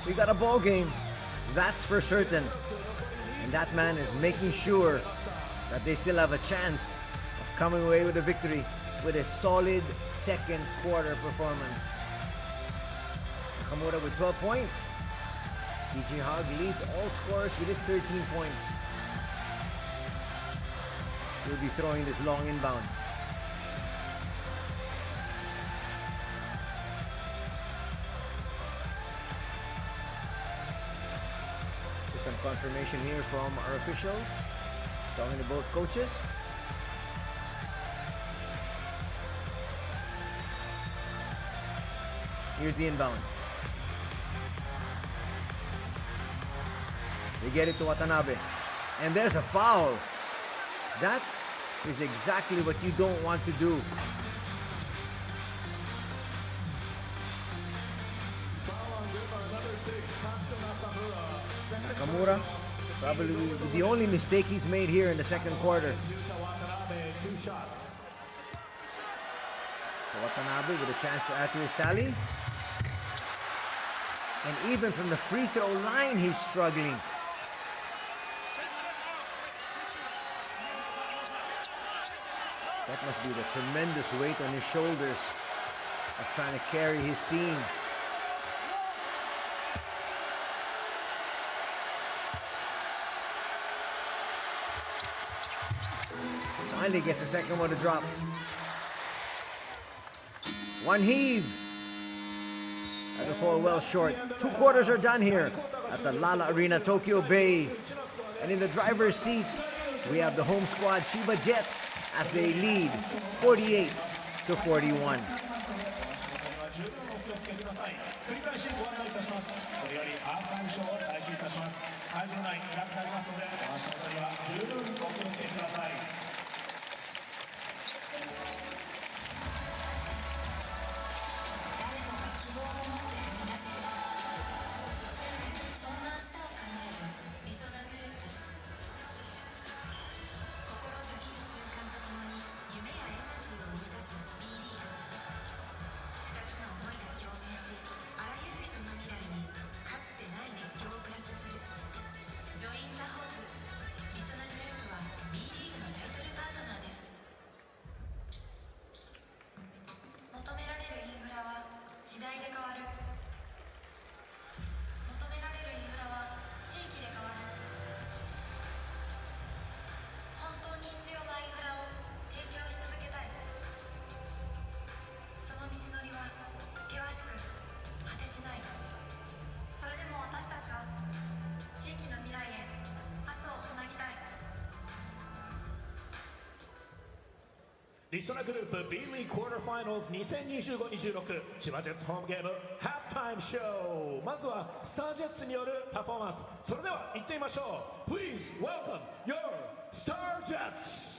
We got a ball game, that's for certain. And that man is making sure that they still have a chance of coming away with a victory with a solid second quarter performance. Nakamura with 12 points. PG Hogg leads all scorers with his 13 points. He'll be throwing this long inbound. There's some confirmation here from our officials, talking to both coaches. Here's the inbound. They get it to Watanabe. And there's a foul. That is exactly what you don't want to do. Nakamura, probably the only mistake he's made here in the second quarter. So Watanabe with a chance to add to his tally. And even from the free throw line, he's struggling. That must be the tremendous weight on his shoulders of trying to carry his team. Finally gets a second one to drop. One heave. That'll fall well short. 2 quarters are done here at the Lala Arena, Tokyo Bay. And in the driver's seat, we have the home squad CHIBA Jets as they lead 48-41. RESONA グループ B.LEAGUE Quarterfinals 2025-26千葉ジェッツホームゲームハーフタイムショー。まずはスタージェッツによるパフォーマンス。それでは行ってみましょう。 Please welcome your Star Jets!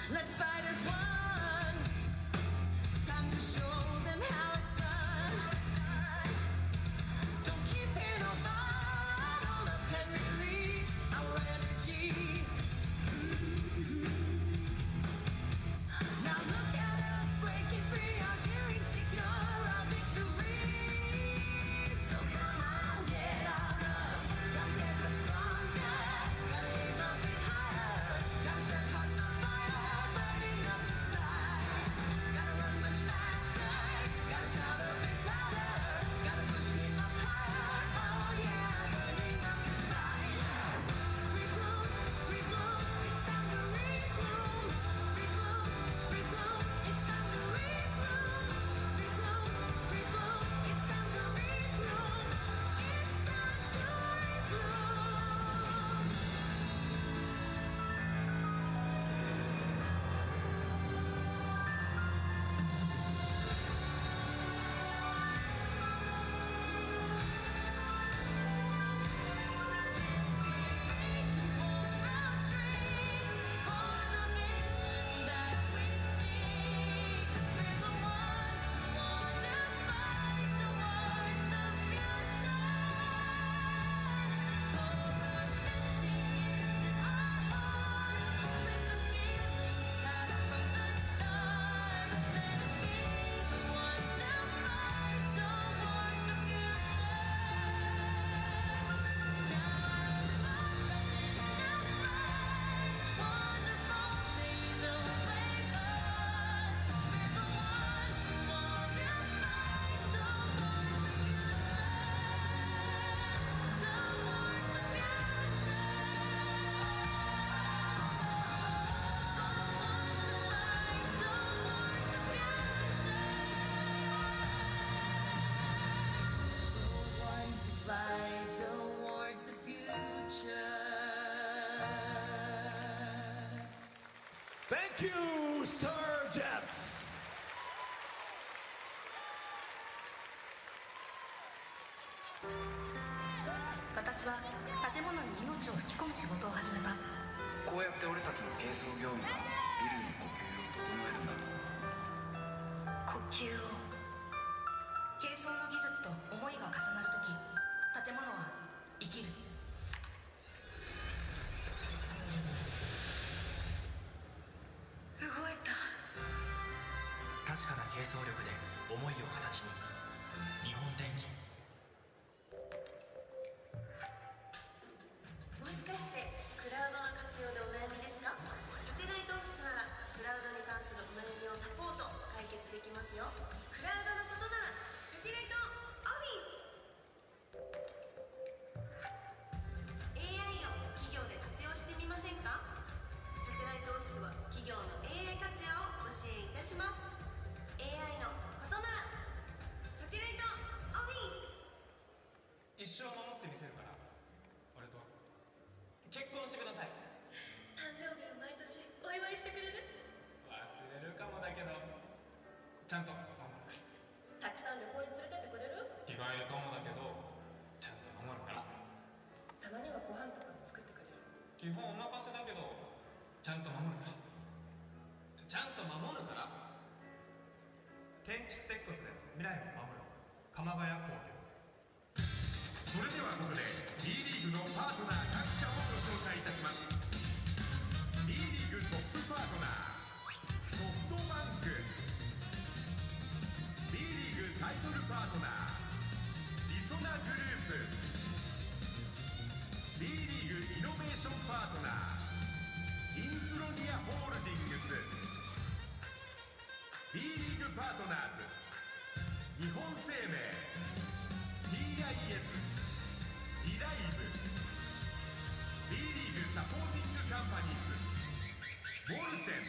Let's fight as one. Time to show them how it's done. Don't keep it on bottle up and release our energy. Now look at us breaking free, our cheering secure our victory. So come on, get on up, gotta get much stronger, gotta aim a bit higher, gotta set hearts on fire, burning Thank you, Star Jets! 私は建物に命を吹き込む仕事を始めた。こうやって俺たちの清掃業務がビルの呼吸を整えるんだ。呼吸を。軽装の技術と思いが重なるとき、建物は生きる。動いた。確かな軽装力で思いを形に。日本電機。もしかしてクラウドの活用でお悩みですか？サテライトオフィスならクラウドに関するお悩みをサポート解決できますよ。クラウドのことならサテライトオフィス。 AI を企業で活用してみませんか？サテライトオフィスは企業の AI 活用をご支援いたします。 AI のことならサテライトオフィス。一生守ってみせるから俺と結婚してください。誕生日を毎年お祝いしてくれる？忘れるかもだけどちゃんと守るから。たくさん旅行に連れてってくれる？日帰りかもだけどちゃんと守るから。たまにはご飯とかも作ってくれる？基本お任せだけどちゃんと守るから。ちゃんと守るから。建築鉄骨で未来を守ろう。鎌ヶ谷工業。それではここで B リーグのパートナー各社をご紹介いたします。 B リーグトップパートナーソフトバンク。 B リーグタイトルパートナーリソナグループ。 B リーグイノベーションパートナーインフロニアホールディングス。 B リーグパートナーズ日本生命 TIS リライブ。 B リーグサポーティングカンパニーズウォルテン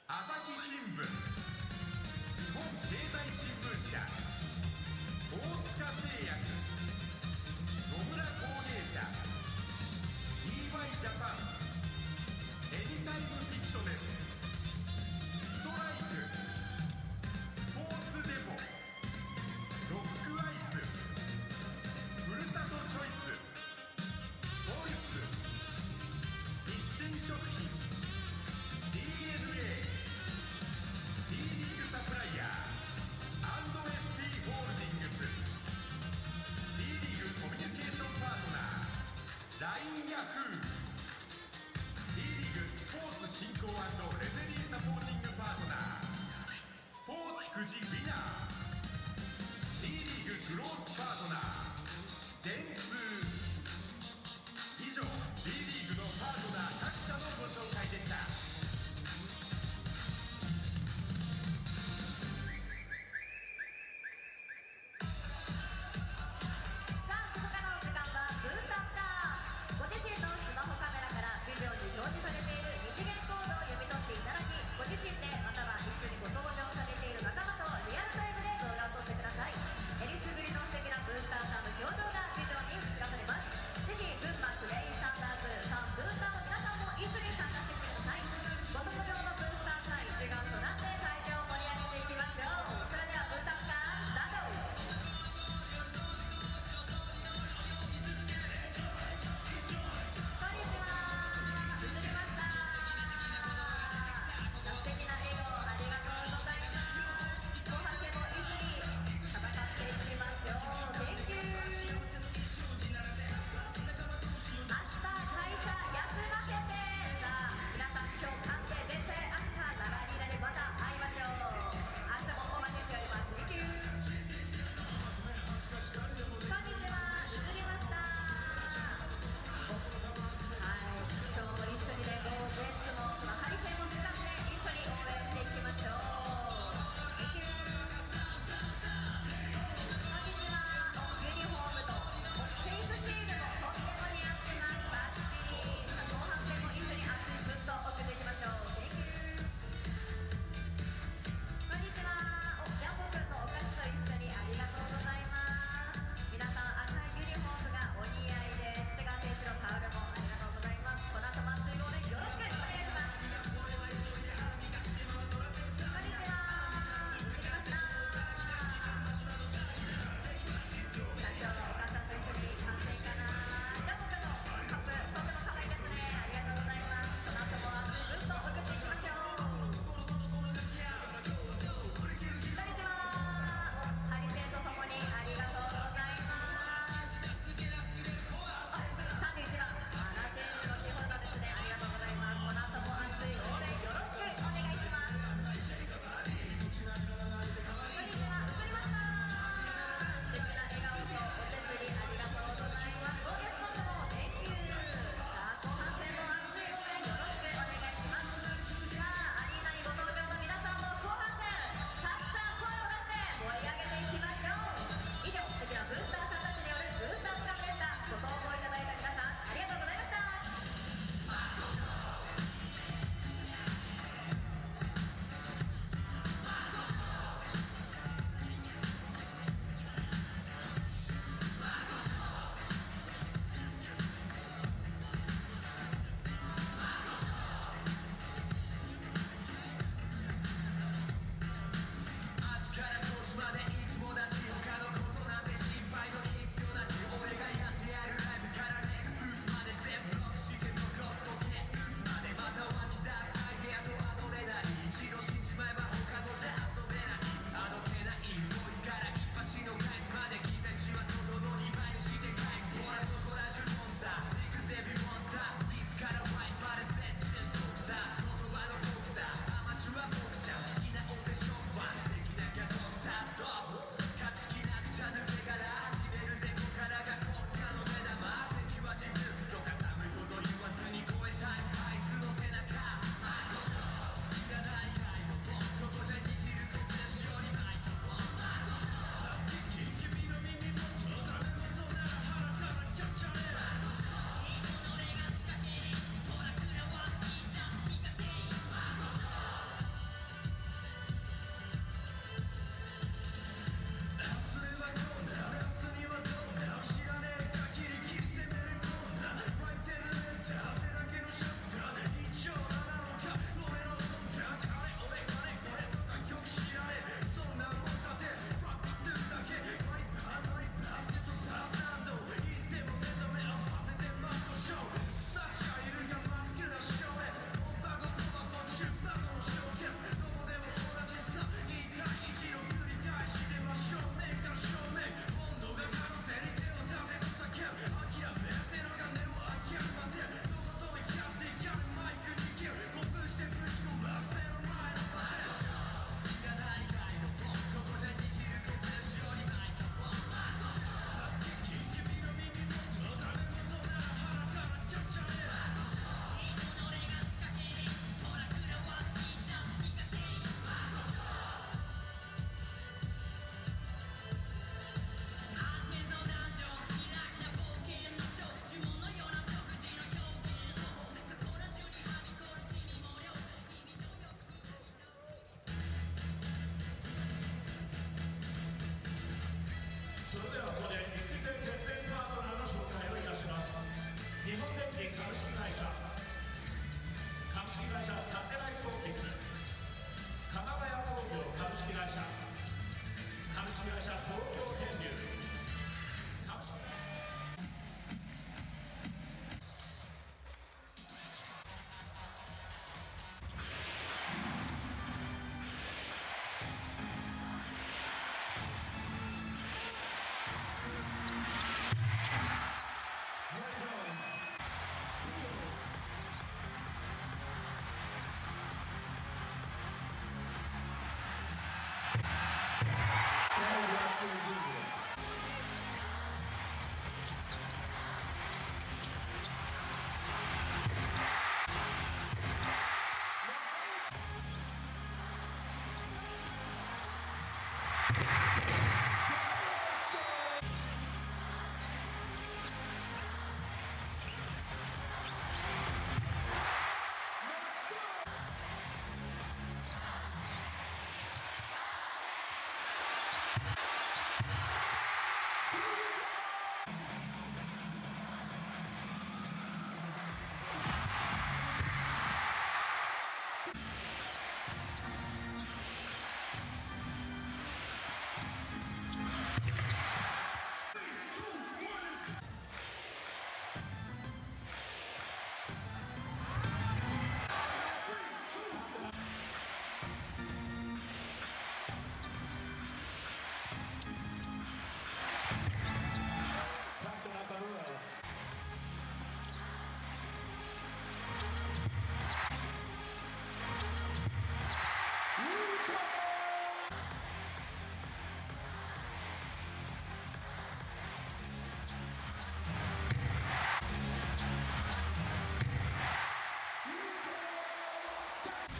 朝日新聞日本経済新聞社大塚製薬野村工芸社 EY ジャパンエニタイムフィットネスストライクスポーツデポロック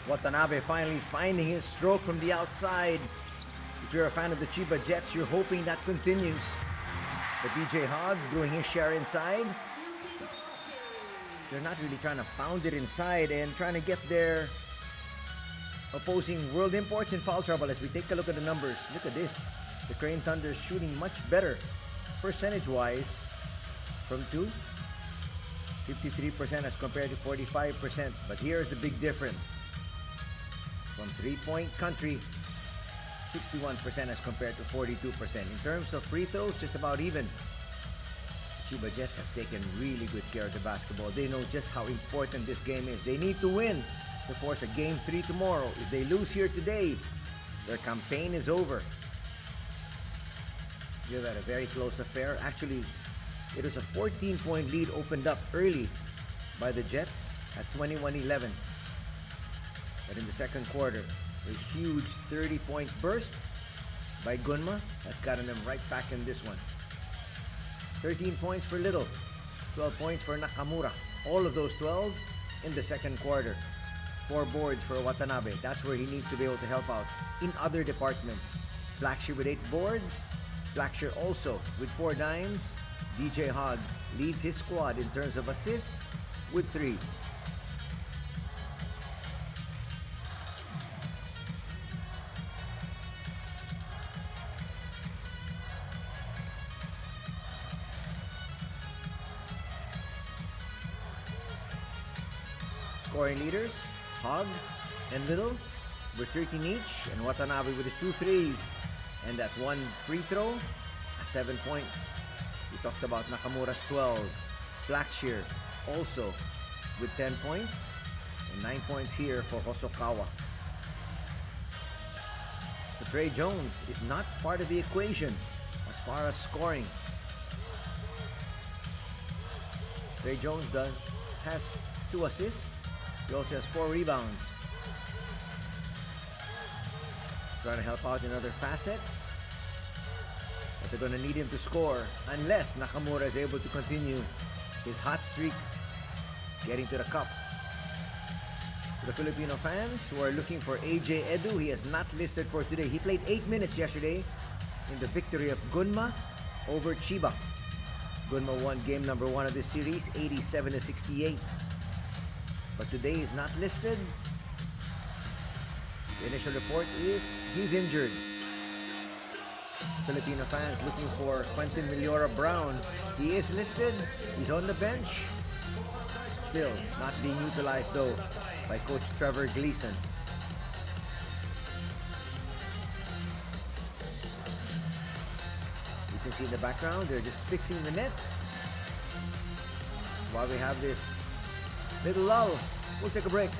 Watanabe finally finding his stroke from the outside. If you're a fan of the Chiba Jets, you're hoping that continues. But BJ Hogg doing his share inside. They're not really trying to pound it inside and trying to get their opposing world imports in foul trouble. As we take a look at the numbers, look at this. The Crane Thunder is shooting much better percentage-wise from 2. 53% as compared to 45%. But here's the big difference. From three-point country, 61% as compared to 42%. In terms of free throws, just about even. Chiba Jets have taken really good care of the basketball. They know just how important this game is. They need to win to force a Game 3 tomorrow. If they lose here today, their campaign is over. You've had a very close affair. Actually, it was a 14-point lead opened up early by the Jets at 21-11. But in the second quarter, a huge 30-point burst by GUNMA has gotten them right back in this one. 13 points for Little, 12 points for Nakamura. All of those 12 in the second quarter. 4 boards for Watanabe. That's where he needs to be able to help out in other departments. Blackshear with 8 boards. Blackshear also with 4 dimes. DJ Hogg leads his squad in terms of assists with 3. Scoring leaders, Hogg and Little with 13 each, and Watanabe with his 2 threes and that 1 free throw at 7 points. We talked about Nakamura's 12. Blackshear also with 10 points and 9 points here for Hosokawa. So Trey Jones is not part of the equation as far as scoring. Trey Jones has 2 assists. He also has 4 rebounds. Trying to help out in other facets. But they're going to need him to score unless Nakamura is able to continue his hot streak getting to the cup. For the Filipino fans who are looking for AJ Edu, he is not listed for today. He played 8 minutes yesterday in the victory of GUNMA over CHIBA. GUNMA won game number 1 of this series, 87-68. But today is not listed. The initial report is he's injured. Filipino fans looking for Quentin Miliora Brown. He is listed. He's on the bench. Still not being utilized though by Coach Trevor Gleason. You can see in the background, they're just fixing the net. While we have this little lull, we'll take a break.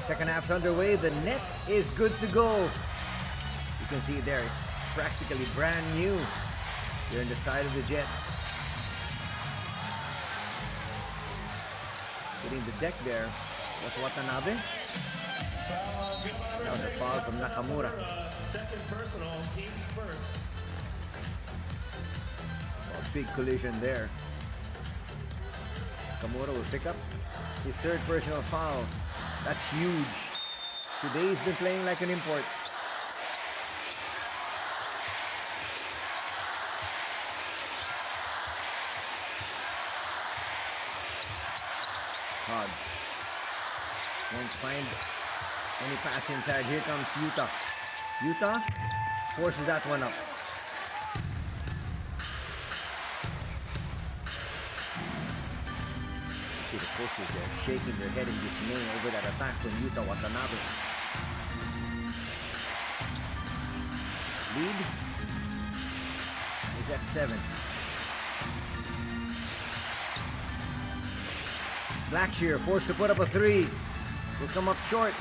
Second half's underway. The net is good to go. You can see there, it's practically brand new. Here on the side of the Jets. Hitting the deck there was Watanabe. That was a foul from Nakamura. Second personal, team's first. A big collision there. Nakamura will pick up his third personal foul. That's huge. Today he's been playing like an import. Hard. Won't find any pass inside. Here comes Utah. Utah forces that one up. See the coaches there shaking their head in dismay over that attack from Utah Watanabe. Lead is at 7. Blackshear forced to put up a 3. Will come up short.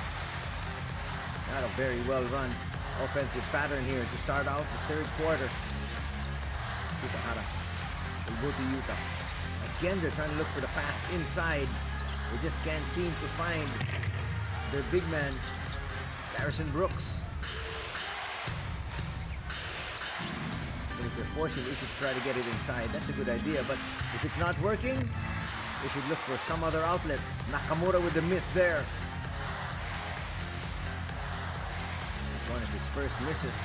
Not a very well run offensive pattern here to start out the third quarter. Shutahara will go to Utah. Again, they're trying to look for the pass inside. They just can't seem to find their big man, Garrison Brooks. But if they're forcing the issue to try to get it inside, that's a good idea. But if it's not working, they should look for some other outlet. Nakamura with the miss there. It's one of his first misses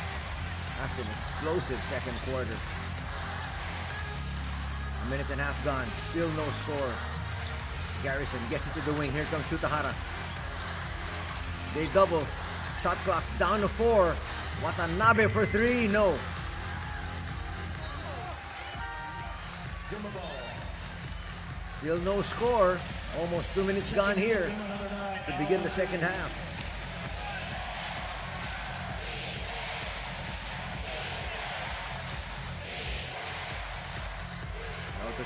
after an explosive second quarter. A minute and a half gone. Still no score. Garrison gets it to the wing. Here comes Shutahara. They double. Shot clock's down to 4. Watanabe for 3. No. Still no score. Almost 2 minutes gone here to begin the second half.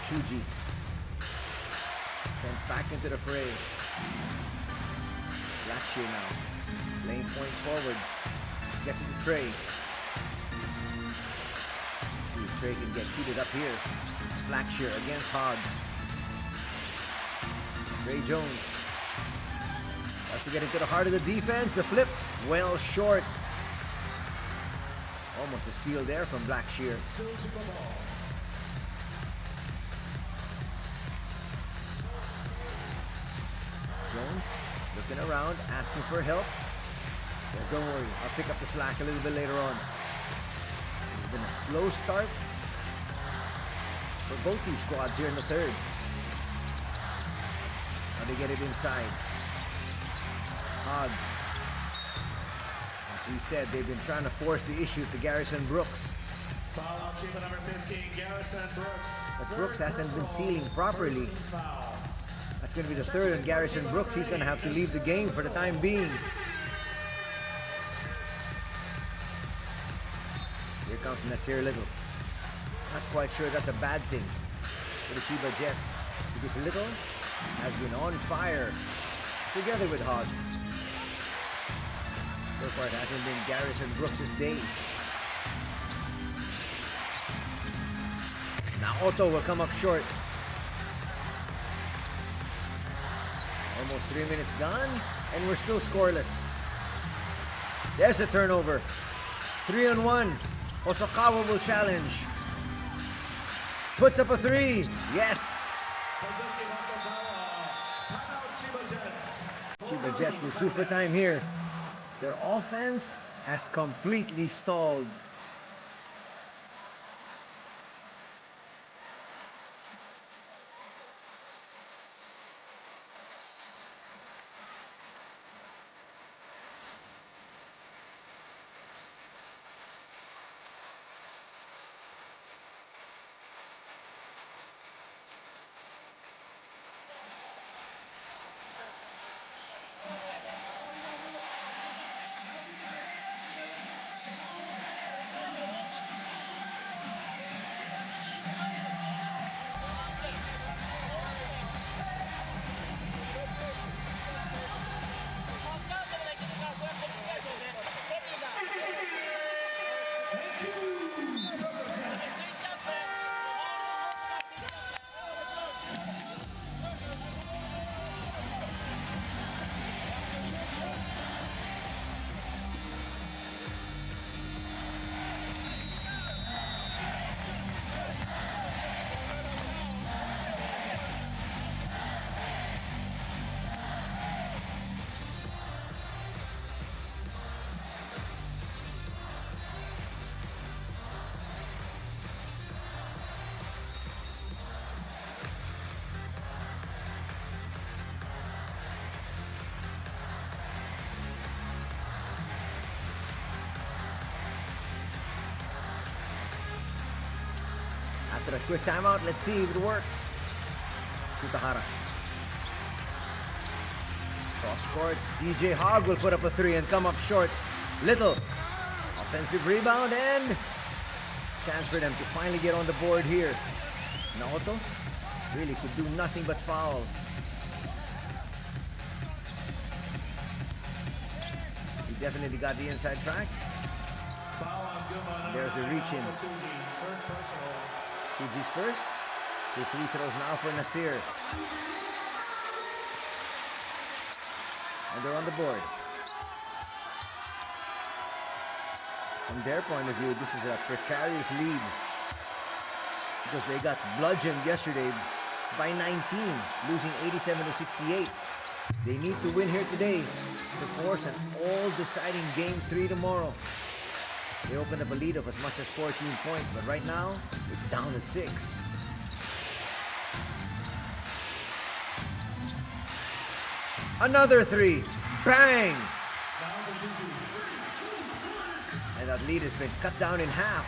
Chuji sent back into the fray. Blackshear now laying points forward. Gets it to Trey. See if Trey can get heated up here. Blackshear against Hogg. Trey Jones has to get into the heart of the defense. The flip, well short. Almost a steal there from Blackshear. Jones looking around, asking for help. Says, don't worry, I'll pick up the slack a little bit later on. It's been a slow start for both these squads here in the third. How they get it inside. Hogg. As we said, they've been trying to force the issue to Garrison Brooks. Foul on CHIBA number 15, Garrison Brooks. But Brooks hasn't been sealing properly. That's going to be the third on Garrison Brooks. He's going to have to leave the game for the time being. Here comes Nasir Little. Not quite sure that's a bad thing for the Chiba Jets, because Little has been on fire together with Hogg. So far it hasn't been Garrison Brooks' day. Now Otto will come up short. Almost 3 minutes gone, and we're still scoreless. There's a turnover. 3-on-1. Hosokawa will challenge. Puts up a 3. Yes! Chiba Jets with super time here. Their offense has completely stalled. After a quick timeout, let's see if it works. Shutahara. Cross court. DJ Hogg will put up a 3 and come up short. Little. Offensive rebound and chance for them to finally get on the board here. Naoto really could do nothing but foul. He definitely got the inside track. There's a reach in. Tsuji's first. 2 free throws now for Nasir. And they're on the board. From their point of view, this is a precarious lead because they got bludgeoned yesterday by 19, losing 87-68. They need to win here today to force an all-deciding Game 3 tomorrow. They opened up a lead of as much as 14 points, but right now, it's down to 6. Another 3. Bang! And that lead has been cut down in half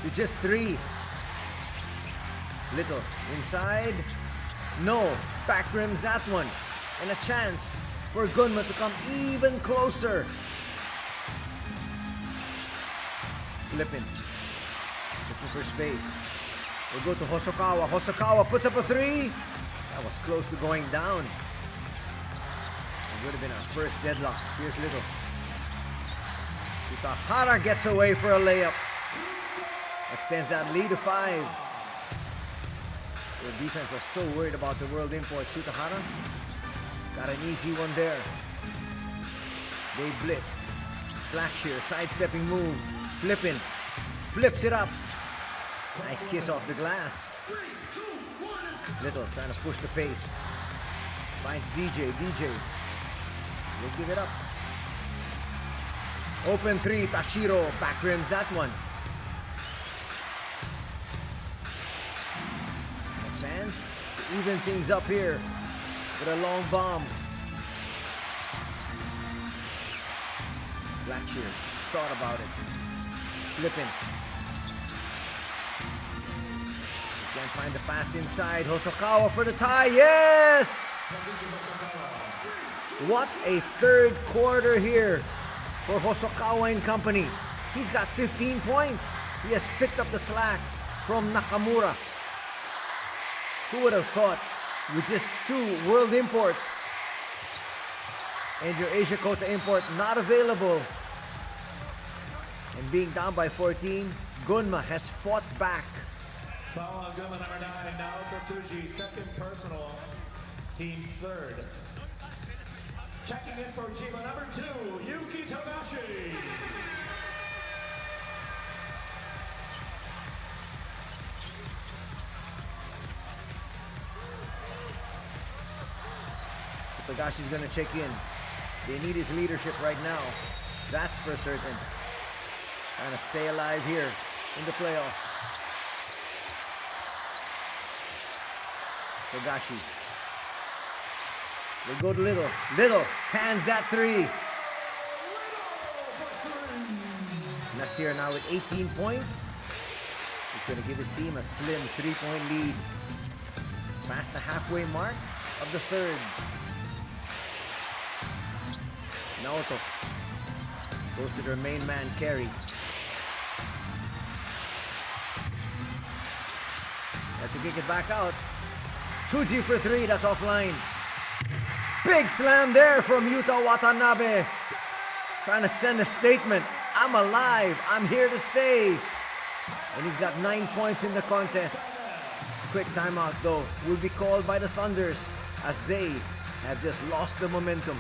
to just 3. Little inside. No. Back rims that one. And a chance for Gunma to come even closer. Flipping. Looking for space. We'll go to Hosokawa. Hosokawa puts up a 3. That was close to going down. It would have been our first deadlock. Here's Little. Shutahara gets away for a layup. Extends that lead to 5. The defense was so worried about the world import. Shutahara got an easy one there. They blitz. Blackshear, sidestepping move. Flipping. Flips it up. Nice kiss off the glass. Little trying to push the pace. Finds DJ. DJ will give it up. Open 3. Tashiro back rims that one. A chance to even things up here with a long bomb. Blackshear thought about it. Flipping. Can't find the pass inside. Hosokawa for the tie. Yes! What a third quarter here for Hosokawa and company. He's got 15 points. He has picked up the slack from Nakamura. Who would have thought with just 2 world imports and your Asia Kota import not available and being down by 14, Gunma has fought back. Foul on Gunma number 9, Naoto Tsuji, second personal, team's third. Checking in for CHIBA number 2, Yuki Togashi. Togashi's gonna check in. They need his leadership right now. That's for certain. Trying to stay alive here in the playoffs. Togashi. We'll go to Little. Little cans that 3. Nasir now with 18 points. He's going to give his team a slim 3-point lead. Past the halfway mark of the third. Naoto goes to their main man, Kerry. Have to kick it back out. Tsuji for 3, that's offline. Big slam there from Yuta Watanabe. Trying to send a statement. I'm alive, I'm here to stay. And he's got 9 points in the contest. Quick timeout though will be called by the Thunders as they have just lost the momentum.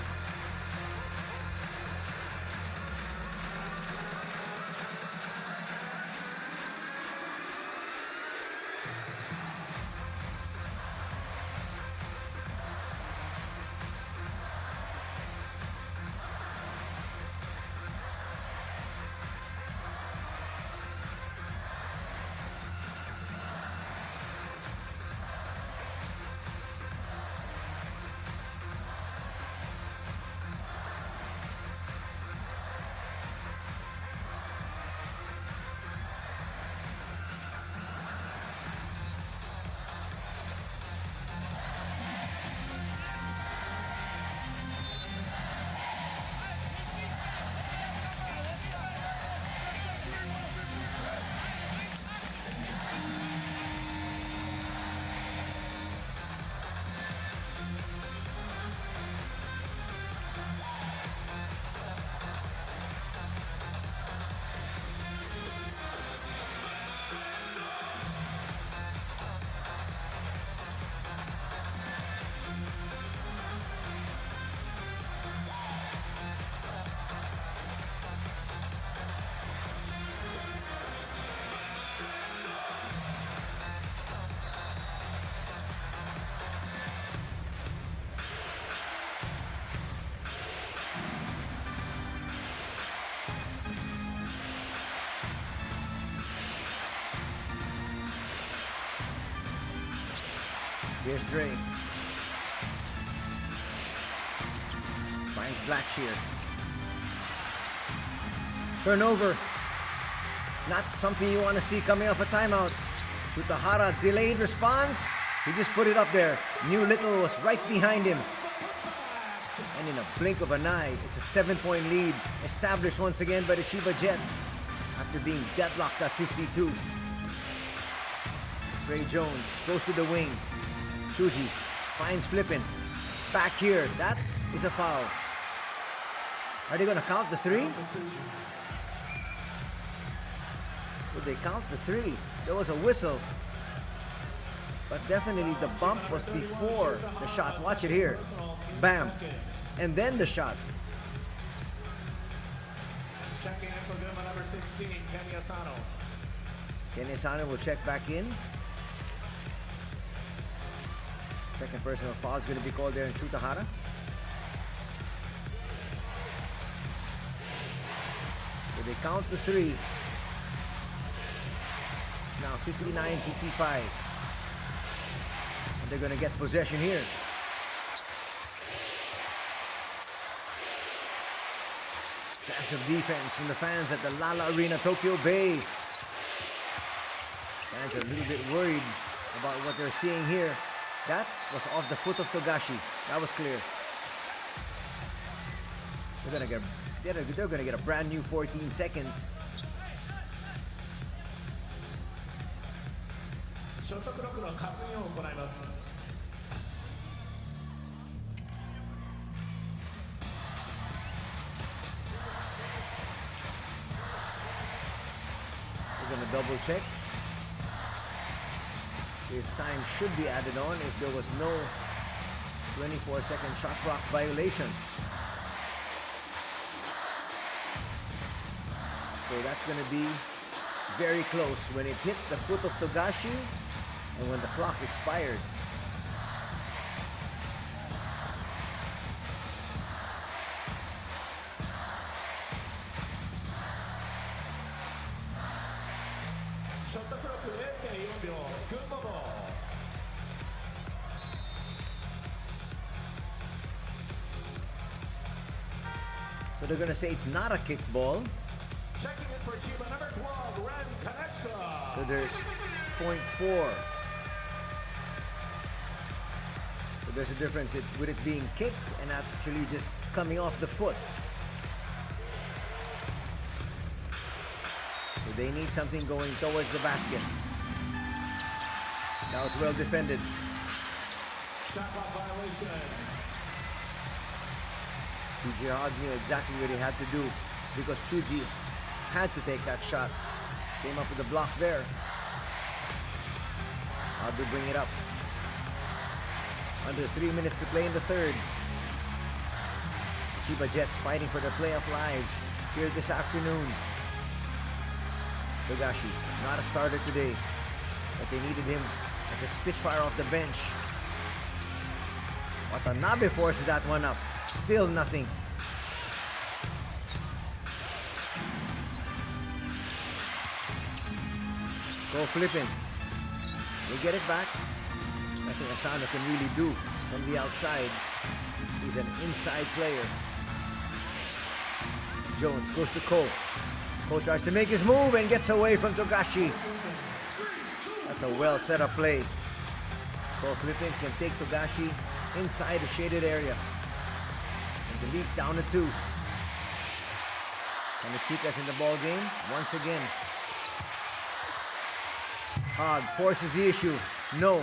Here's Dre. Finds Blackshear. Turnover. Not something you want to see coming off a timeout. Shutahara delayed response. He just put it up there. Knew Little was right behind him. And in a blink of an eye, it's a 7-point lead established once again by the Chiba Jets after being deadlocked at 52. Trey Jones goes to the wing. Chuji finds Flippin. Back here. That is a foul. Are they going to count the three? Would they count the three? There was a whistle. But definitely the bump was before the shot. Watch it here. Bam. And then the shot. Checking in for GUNMA number 16, Kenny Asano. Kenny Asano will check back in. Second personal foul is going to be called there in Shutahara. So they count the three. It's now 59-55. And they're going to get possession here. Chance of defense from the fans at the Lala Arena, Tokyo Bay. Fans are a little bit worried about what they're seeing here. That was off the foot of Togashi. That was clear. They're gonna get a brand new 14 seconds. We're gonna double check if time should be added on if there was no 24-second shot clock violation. So that's going to be very close when it hit the foot of Togashi and when the clock expired. So they're going to say it's not a kickball. Checking in for CHIBA number 12, Ren Konechka. So there's 0.4. So there's a difference with it being kicked and actually just coming off the foot. So they need something going towards the basket. That was well defended. Shot clock violation. Chuji Hod knew exactly what he had to do because Chuji had to take that shot. Came up with a block there. Hod will bring it up. Under 3 minutes to play in the third. The Chiba Jets fighting for their playoff lives here this afternoon. Togashi, not a starter today, but they needed him as a spitfire off the bench. Watanabe forces that one up. Still nothing. Go Flippin. We'll get it back. Nothing Asano can really do from the outside. He's an inside player. Jones goes to Ko. Ko tries to make his move and gets away from Togashi. That's a well set up play. Ko Flippin can take Togashi inside the shaded area. And the lead's down to 2. And the Chicas in the ball game once again. Hog forces the issue. No.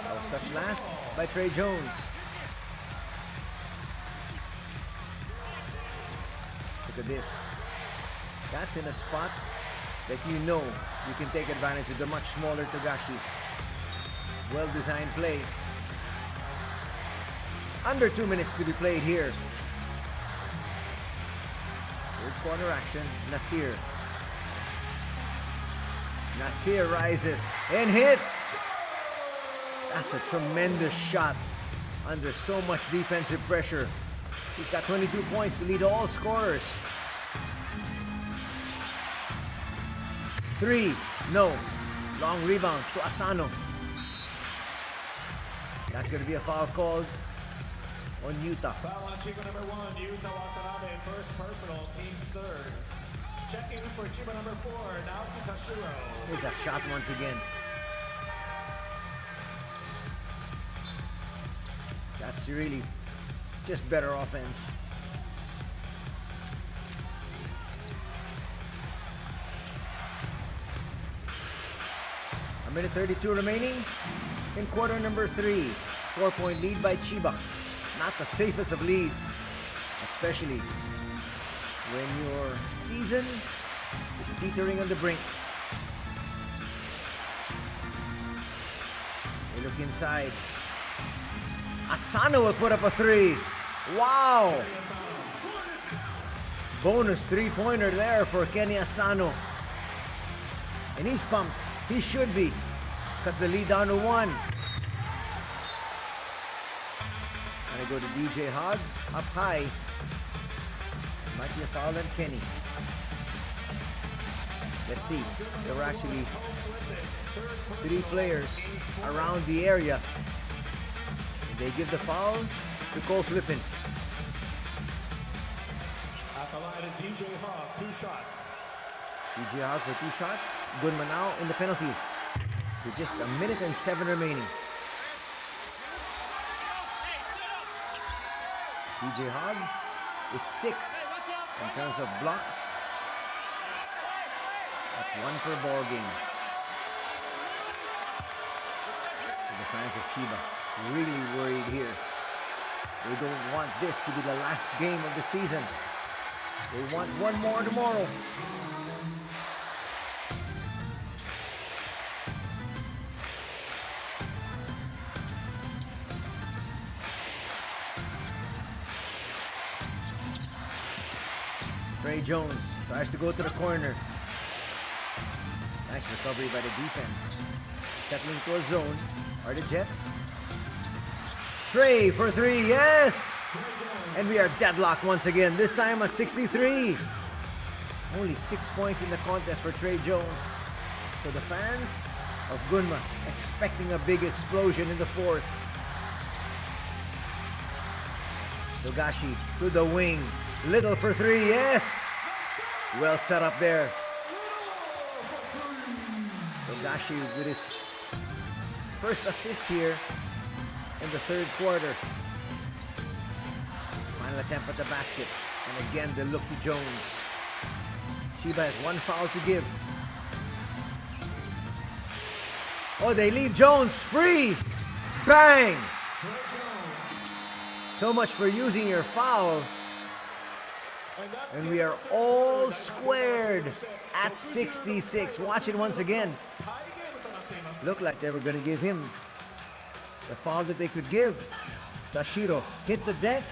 That was touched last by Trey Jones. Look at this. That's in a spot that you know you can take advantage of the much smaller Togashi. Well-designed play. Under 2 minutes to be played here. Third quarter action. Nasir. Nasir rises and hits. That's a tremendous shot under so much defensive pressure. He's got 22 points to lead all scorers. 3. No. Long rebound to Asano. That's going to be a foul called on Yuta. Foul on Chiba number 1, Yuta Watanabe, first personal, team's third. Checking for Chiba number 4, Naoki Tashiro. Here's a shot once again. That's really just better offense. A minute 32 remaining in quarter number 3. 4-point lead by Chiba. Not the safest of leads, especially when your season is teetering on the brink. They look inside. Asano will put up a 3. Wow! Bonus 3-pointer there for Kenny Asano. And he's pumped. He should be, because the lead down to 1. Gonna go to DJ Hogg, up high. Might be a foul on Kenny. Let's see. There were actually 3 players around the area. And they give the foul to Cole Flippin. At the line is DJ Hogg, 2 shots. DJ Hogg for 2 shots. GUNMA now in the penalty with just a minute and 7 remaining. DJ Hogg is 6th in terms of blocks. That's 1 per ball game. The fans of Chiba really worried here. They don't want this to be the last game of the season. They want one more tomorrow. Trey Jones tries to go to the corner. Nice recovery by the defense. Settling to a zone are the Jets. Trey for 3, yes! And we are deadlocked once again, this time at 63. Only 6 points in the contest for Trey Jones. So the fans of GUNMA expecting a big explosion in the 4th. Togashi to the wing. Little for 3, yes! Well set up there. Togashi with his first assist here in the 3rd quarter. Final attempt at the basket. And again, the look to Jones. Chiba has 1 foul to give. Oh, they leave Jones free! Bang! So much for using your foul. And we are all squared at 66. Watch it once again. Looked like they were going to give him the foul that they could give. Tashiro hit the deck.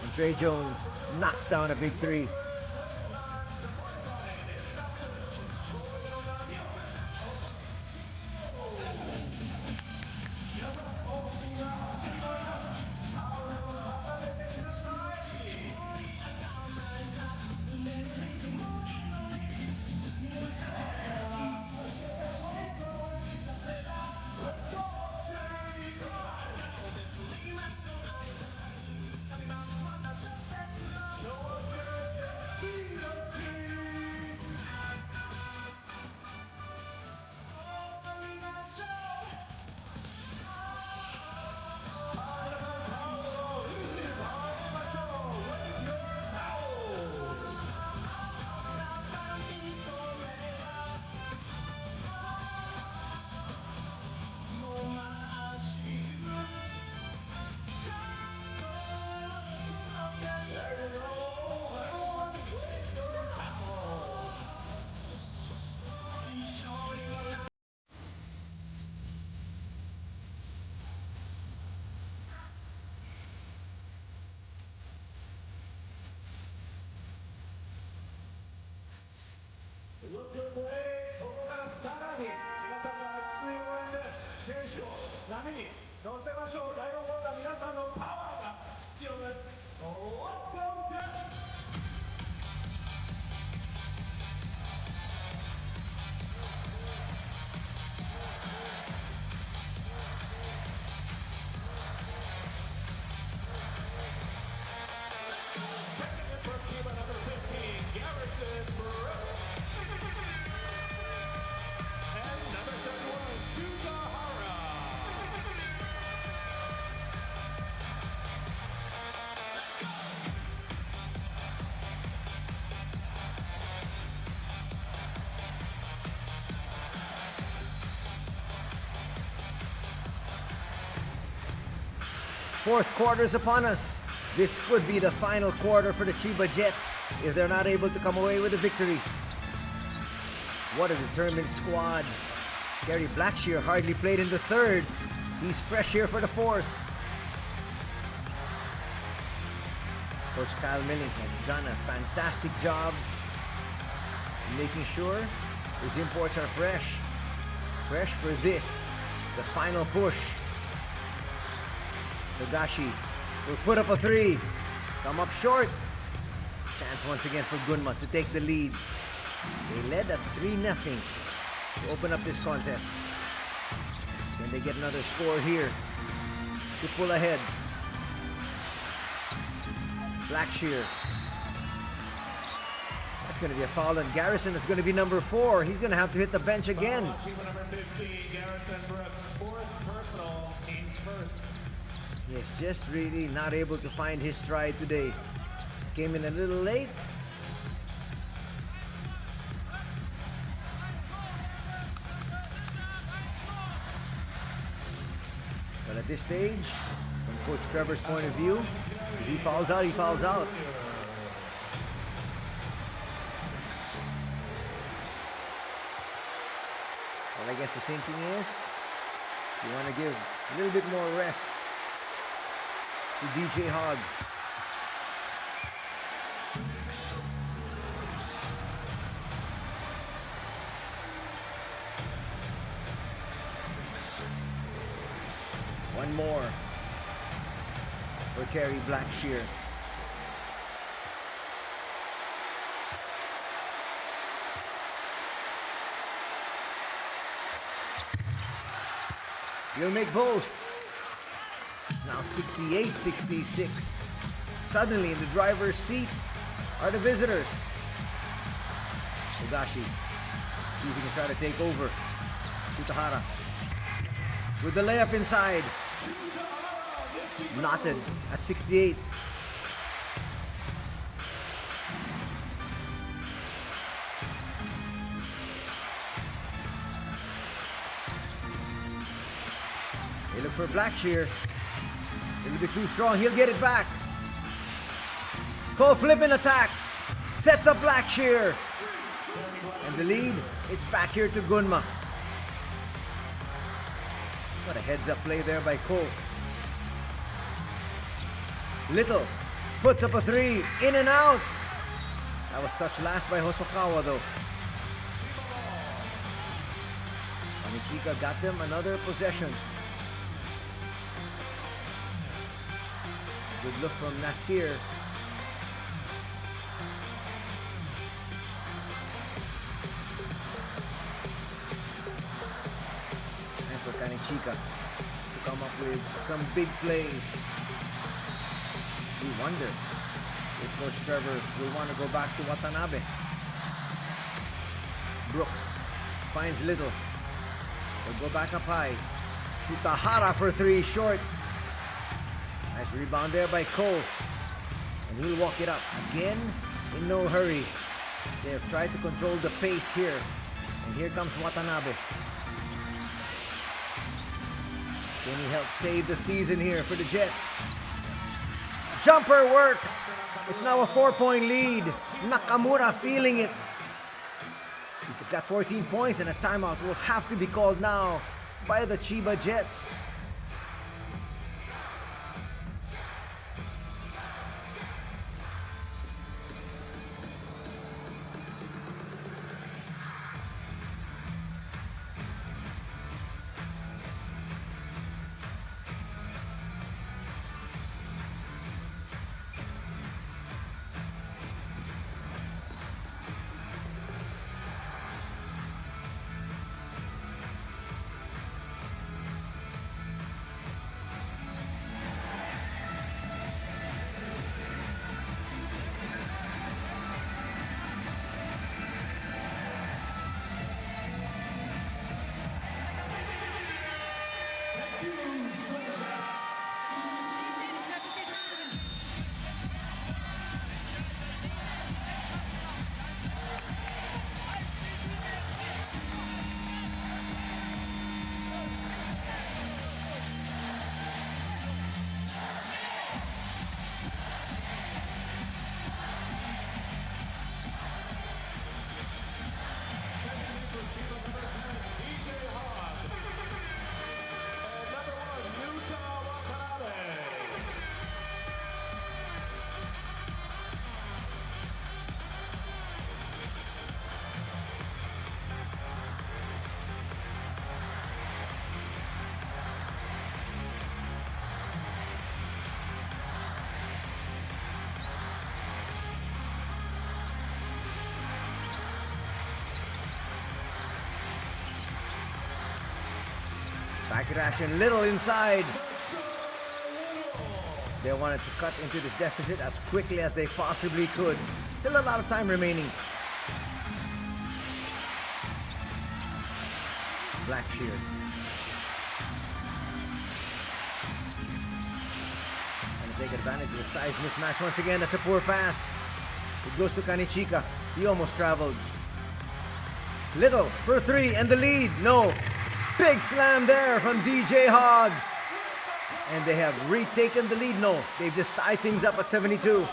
And Trey Jones knocks down a big 3. Checking in for CHIBA number 15, Garrison Brooks. And number 31, Shugahara. Fourth quarter is upon us. This could be the final quarter for the Chiba Jets if they're not able to come away with a victory. What a determined squad. Gary Blackshear hardly played in the third. He's fresh here for the fourth. Coach Kyle Milling has done a fantastic job making sure his imports are fresh. Fresh for this, the final push. Togashi will put up a three. Come up short. Chance once again for Gunma to take the lead. They led at 3-0 to open up this contest. Can they get another score here to pull ahead? Blackshear. That's going to be a foul on Garrison. That's going to be number 4. He's going to have to hit the bench again. CHIBA number 15, Garrison Brooks, 4th personal, team's first. He's just really not able to find his stride today. Came in a little late. But at this stage, from Coach Trevor's point of view, if he fouls out, he fouls out. Well, I guess the thinking is you want to give a little bit more rest to DJ Hogg. One more for Kerry Blackshear. He'll make both. It's now 68-66. Suddenly in the driver's seat are the visitors. Togashi. See if he can try to take over. Shutahara. With the layup inside. Knotted at 68. They look for Blackshear. A little bit too strong. He'll get it back. Cole flipping attacks. Sets up Blackshear. And the lead is back here to Gunma. What a heads-up play there by Cole. Little puts up a three. In and out. That was touched last by Hosokawa though. Onichika got them another possession. Good look from Nasir. And for Kanichika to come up with some big plays. We wonder if Coach Trevor will want to go back to Watanabe. Brooks finds Little. They'll go back up high. Shutahara for three, short. Nice rebound there by Cole. And he'll walk it up. Again, in no hurry. They have tried to control the pace here. And here comes Watanabe. Can he help save the season here for the Jets? Jumper works. It's now a 4-point lead. Nakamura feeling it. He's got 14 points and a timeout will have to be called now by the Chiba Jets. Back to action, Little inside. They wanted to cut into this deficit as quickly as they possibly could. Still a lot of time remaining. Blackshear. And take advantage of the size mismatch once again. That's a poor pass. It goes to Kanichika. He almost traveled. Little for three and the lead. No. Big slam there from DJ Hogg. And they have retaken the lead. No, they've just tied things up at 72.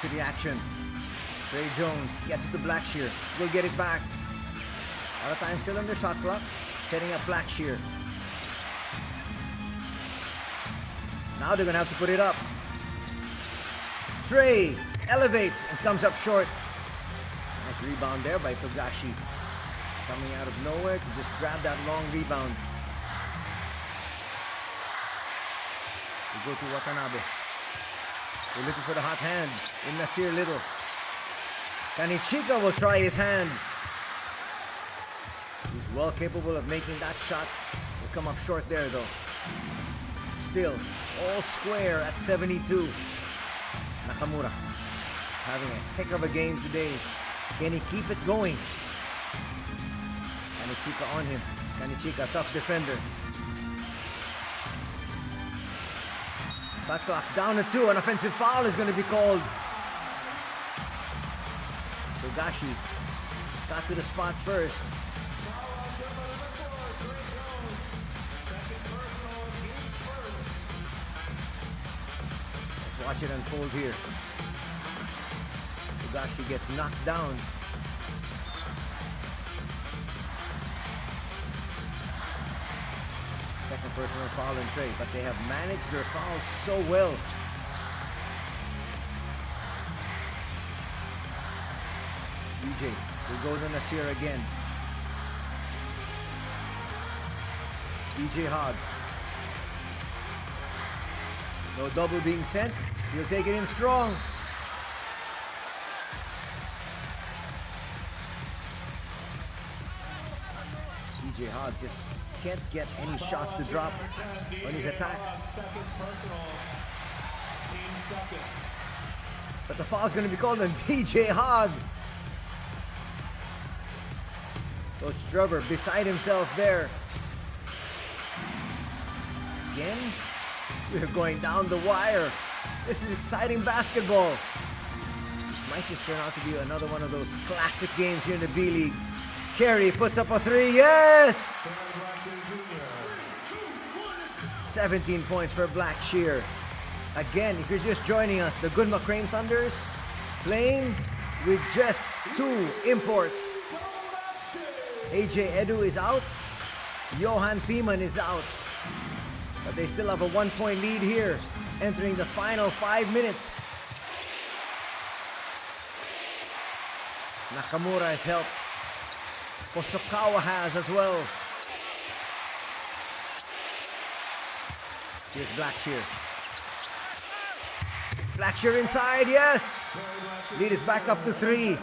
To the action. Trey Jones gets it to Blackshear. Will get it back. A lot of time still under shot clock. Setting up Blackshear. Now they're gonna have to put it up. Trey elevates and comes up short. Nice rebound there by Togashi. Coming out of nowhere to just grab that long rebound. We go to Watanabe. We're looking for the hot hand in Nasir Little. Kanichika will try his hand. He's well capable of making that shot. Will come up short there though. Still, all square at 72. Nakamura is having a heck of a game today. Can he keep it going? Kanichika on him. Kanichika, tough defender. Shot clock's down to 2. An offensive foul is going to be called. Togashi got to the spot first. Let's watch it unfold here. Togashi gets knocked down. Second personal foul in Trey, but they have managed their fouls so well. DJ will go to Nasir again. DJ Hogg. No double being sent. He'll take it in strong. DJ Hogg just can't get any shots to drop on his attacks. But the foul's going to be called on DJ Hogg. Coach Trevor beside himself there. Again, we're going down the wire. This is exciting basketball. This might just turn out to be another one of those classic games here in the B-League. Carey puts up a 3. Yes! 17 points for Blackshear. Again, if you're just joining us, the Gunma Crane Thunders playing with just 2 imports. AJ Edu is out. Johan Thiemann is out. But they still have a 1-point lead here, entering the final 5 minutes. Nakamura has helped. Hosokawa has as well. Here's Blackshear. Blackshear inside, yes! Lead is back up to 3.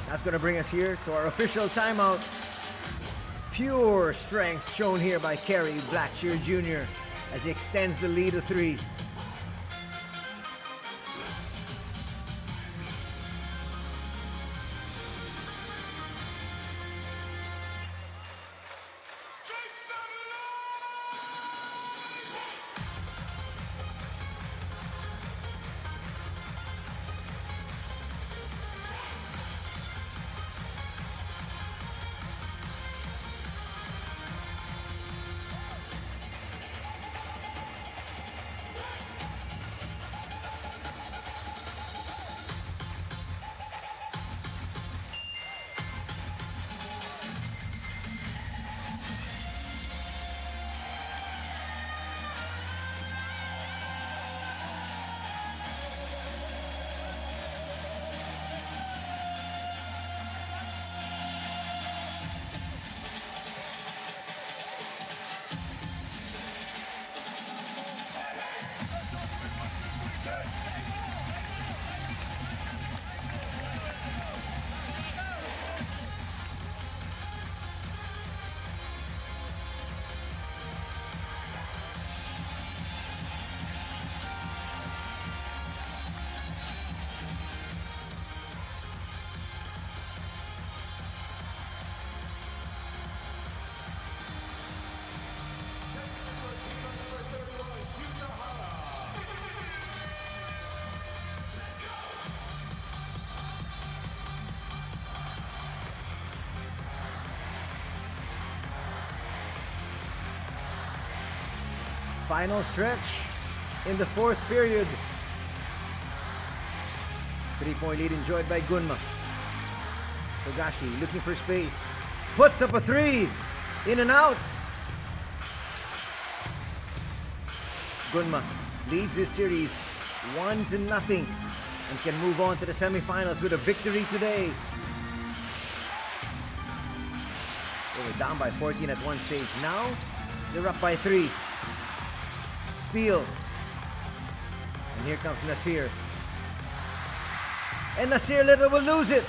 That's going to bring us here to our official timeout. Pure strength shown here by Kerry Blackshear Jr. as he extends the lead to 3. Final stretch in the 4th period. 3-point lead enjoyed by Gunma. Togashi looking for space. Puts up a 3. In and out. Gunma leads this series 1-0 and can move on to the semifinals with a victory today. They were down by 14 at one stage. Now they're up by 3. Steal. And here comes Nasir. And Nasir Little will lose it.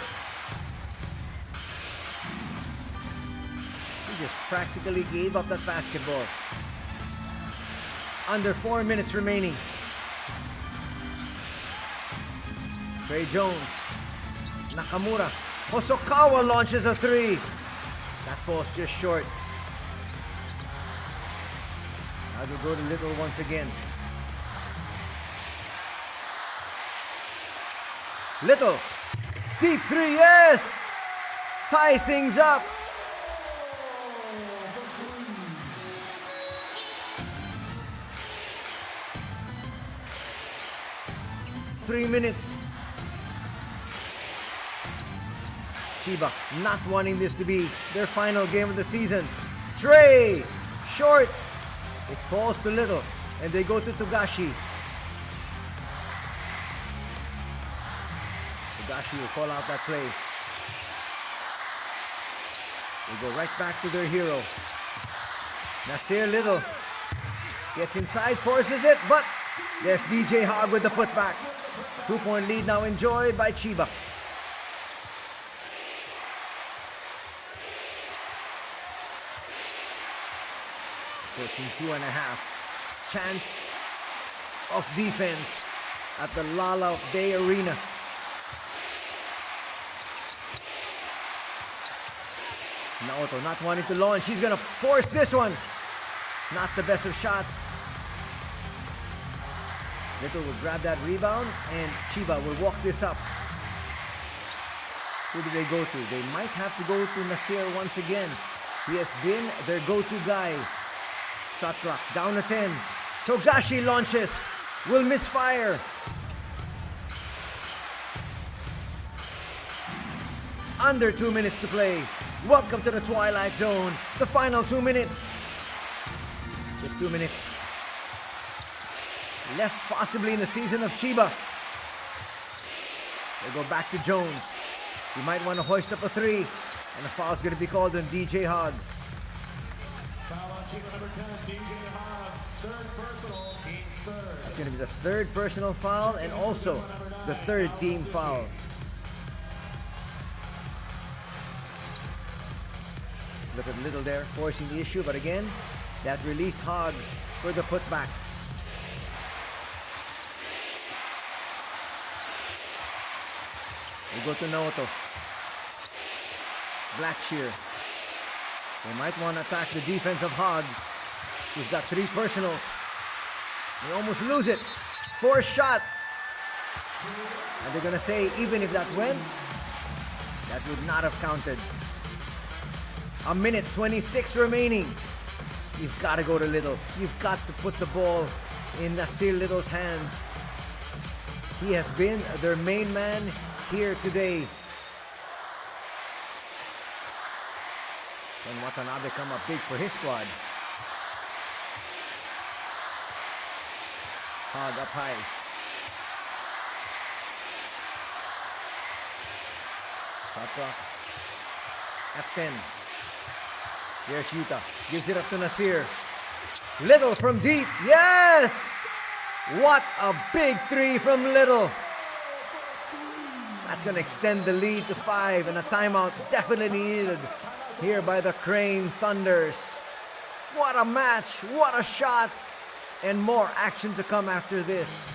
He just practically gave up that basketball. Under 4 minutes remaining. Trey Jones. Nakamura. Hosokawa launches a 3. That falls just short. Now we'll go to Little once again. Little. Deep 3, yes! Ties things up. Three minutes. CHIBA not wanting this to be their final game of the season. Trey, short. It falls to Little, and they go to Togashi. Togashi will call out that play. They go right back to their hero. Nasir Little gets inside, forces it, but there's DJ Hogg with the putback. 2-point lead now enjoyed by CHIBA. Approaching 2.5. Chance of defense at the Lala Bay Arena. Naoto not wanting to launch. He's gonna force this one. Not the best of shots. Little will grab that rebound, and CHIBA will walk this up. Who do they go to? They might have to go to Nasir once again. He has been their go-to guy. Shot clock down to 10. Togashi launches. Will misfire. Under 2 minutes to play. Welcome to the Twilight Zone. The final 2 minutes. Just 2 minutes left, possibly in the season of CHIBA. They go back to Jones. He might want to hoist up a three, and a foul's going to be called on DJ Hogg. Foul on CHIBA number 10, DJ Hogg. Third personal, team's third. That's going to be the third personal foul and also the third team foul. Look at Little there, forcing the issue, but again, that released Hogg for the putback. We go to Naoto. Blackshear. They might want to attack the defense of Hogg, who's got 3 personals. They almost lose it. 4th shot. And they're going to say, even if that went, that would not have counted. A minute 26 remaining. You've got to go to Little. You've got to put the ball in Nasir Little's hands. He has been their main man here today. Can Watanabe come up big for his squad? Hogg up high. Shot clock at 10. There's Yuta. Gives it up to Nasir. Little from deep. Yes! What a big 3 from Little. That's going to extend the lead to 5, and a timeout definitely needed here by the Crane Thunders. What a match. What a shot. And more action to come after this.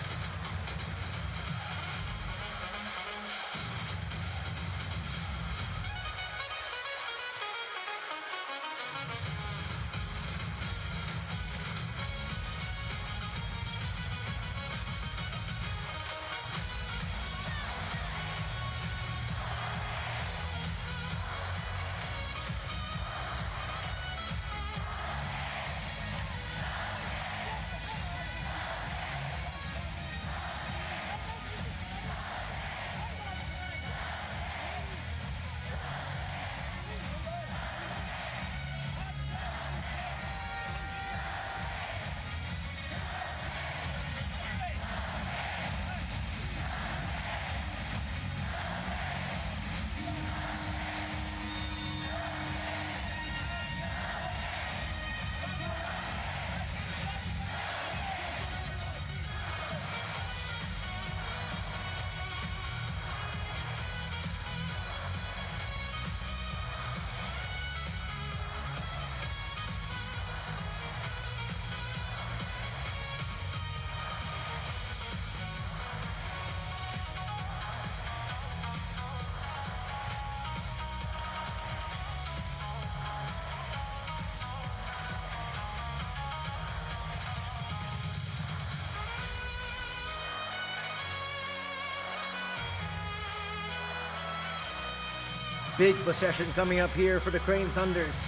Big possession coming up here for the Crane Thunders.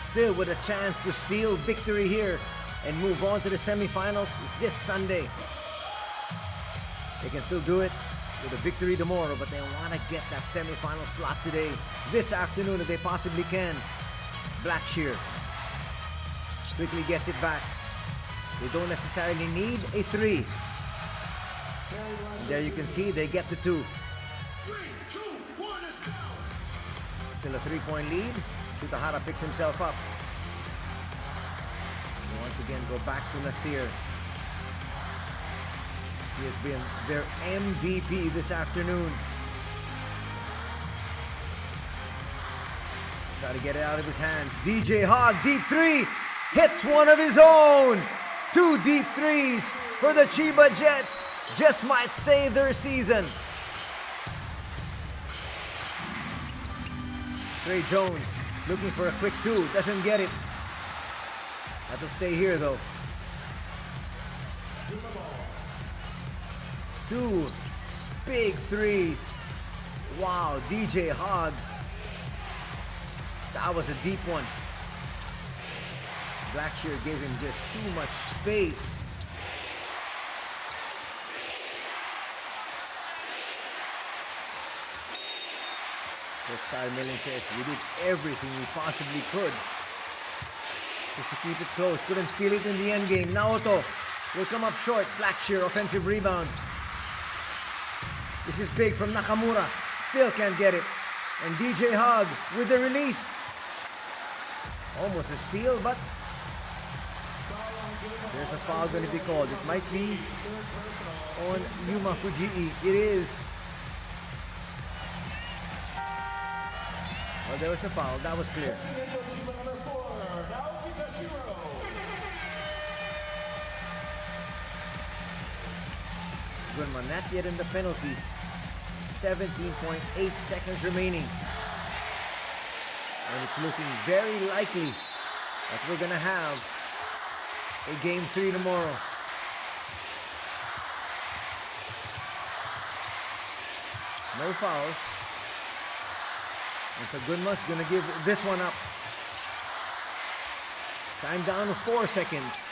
Still with a chance to steal victory here and move on to the semifinals this Sunday. They can still do it with a victory tomorrow, but they want to get that semifinal slot today, this afternoon if they possibly can. Blackshear quickly gets it back. They don't necessarily need a 3. And there you can see they get the 2. Still a 3-point lead. Shutahara picks himself up. And once again, go back to Nasir. He has been their MVP this afternoon. Try to get it out of his hands. DJ Hogg, deep 3, hits one of his own. 2 deep 3s for the Chiba Jets. Just might save their season. Trey Jones looking for a quick 2, doesn't get it. That'll stay here though. 2 big 3s. Wow, DJ Hogg. That was a deep one. Blackshear gave him just too much space. Coach Kyle Millen says, we did everything we possibly could Just to keep it close. Couldn't steal it in the end game. Naoto will come up short. Blackshear offensive rebound. This is big from Nakamura. Still can't get it. And DJ Hogg with the release. Almost a steal, but there's a foul going to be called. It might be on Yuma Fujii. It is. Well, there was the foul. That was clear. Gunma not yet in the penalty. 17.8 seconds remaining. And it's looking very likely that we're going to have a game 3 tomorrow. No fouls. And so Gunma's going to give this one up. Time down to 4 seconds.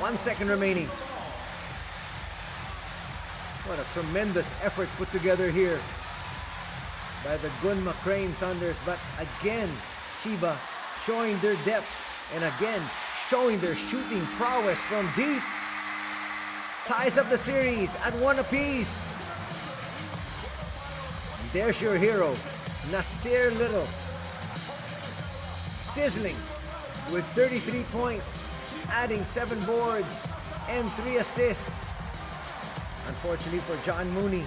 1 second remaining. What a tremendous effort put together here by the Gunma Crane Thunders. But again, Chiba showing their depth and again showing their shooting prowess from deep. Ties up the series at 1 apiece. And there's your hero, Nasir Little, sizzling with 33 points, adding 7 boards and 3 assists. Unfortunately for John Mooney,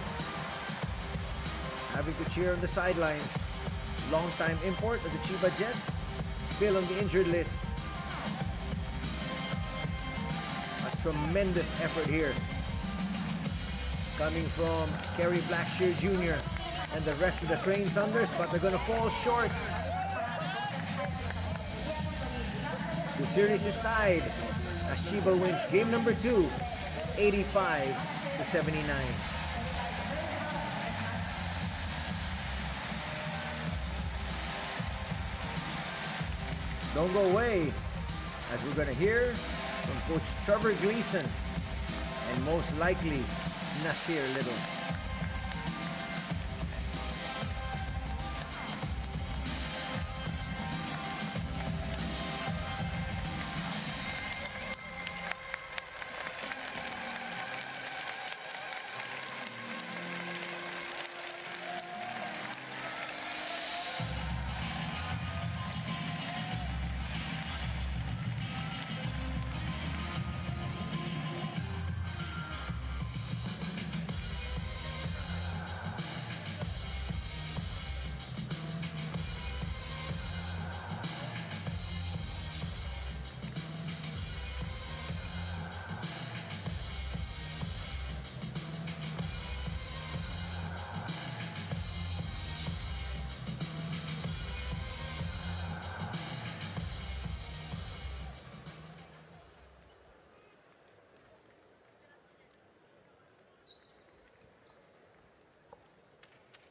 having to cheer on the sidelines. Long-time import of the Chiba Jets, still on the injured list. A tremendous effort here coming from Kerry Blackshear Jr. and the rest of the Crane Thunders, but they're going to fall short. The series is tied as Chiba wins game number 2, 85-79. Don't go away, as we're going to hear from Coach Trevor Gleason and most likely Nasir Little.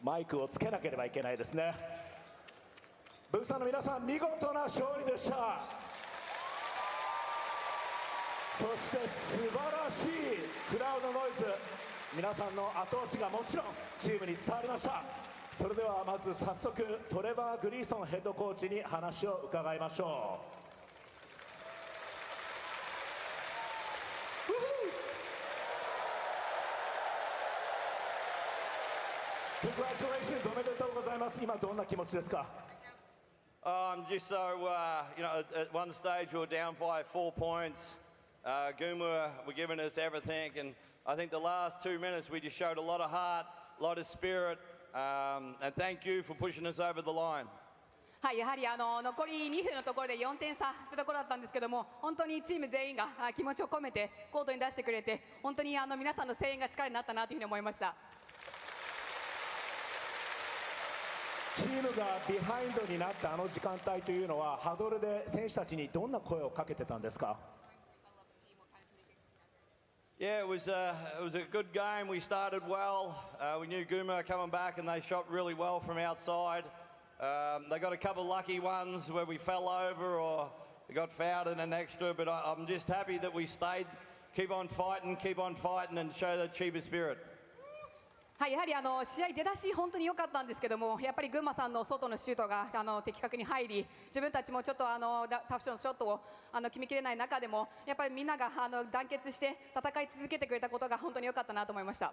Mic マイクをつけなければいけないですね。ブースターの皆さん、見事な勝利でした。そして素晴らしいクラウドノイズ、皆さんの後押しがもちろんチームに伝わりました。それではまず早速トレバー・グリーソンヘッドコーチに話を伺いましょう。Congratulations, おめでとうございます。今どんな気持ちですか？ I'm just so, at one stage we were down by 4 points. GUNMA were giving us everything, and I think the last 2 minutes we just showed a lot of heart, a lot of spirit, and thank you for pushing us over the line. はい、やはり残り2分のところで4点差というところだったんですけども、本当にチーム全員が気持ちを込めてコートに出してくれて、本当に皆さんの声援が力になったなというふうに思いました。チームがビハインドになったあの時間帯というのは、ハドルで選手たちにどんな声をかけてたんですか？ Yeah, it was a good game. We started well. We knew GUNMA were coming back, and they shot really well from outside. They got a couple lucky ones where we fell over or they got fouled in an extra, but I'm just happy that we stayed, keep on fighting, and show the Chiba spirit. はい、やはり試合出だし本当に良かったんですけども、やっぱり群馬さんの外のシュートが的確に入り、自分たちもちょっとタフショのショットを決めきれない中でも、やっぱりみんなが団結して戦い続けてくれたことが本当に良かったなと思いました。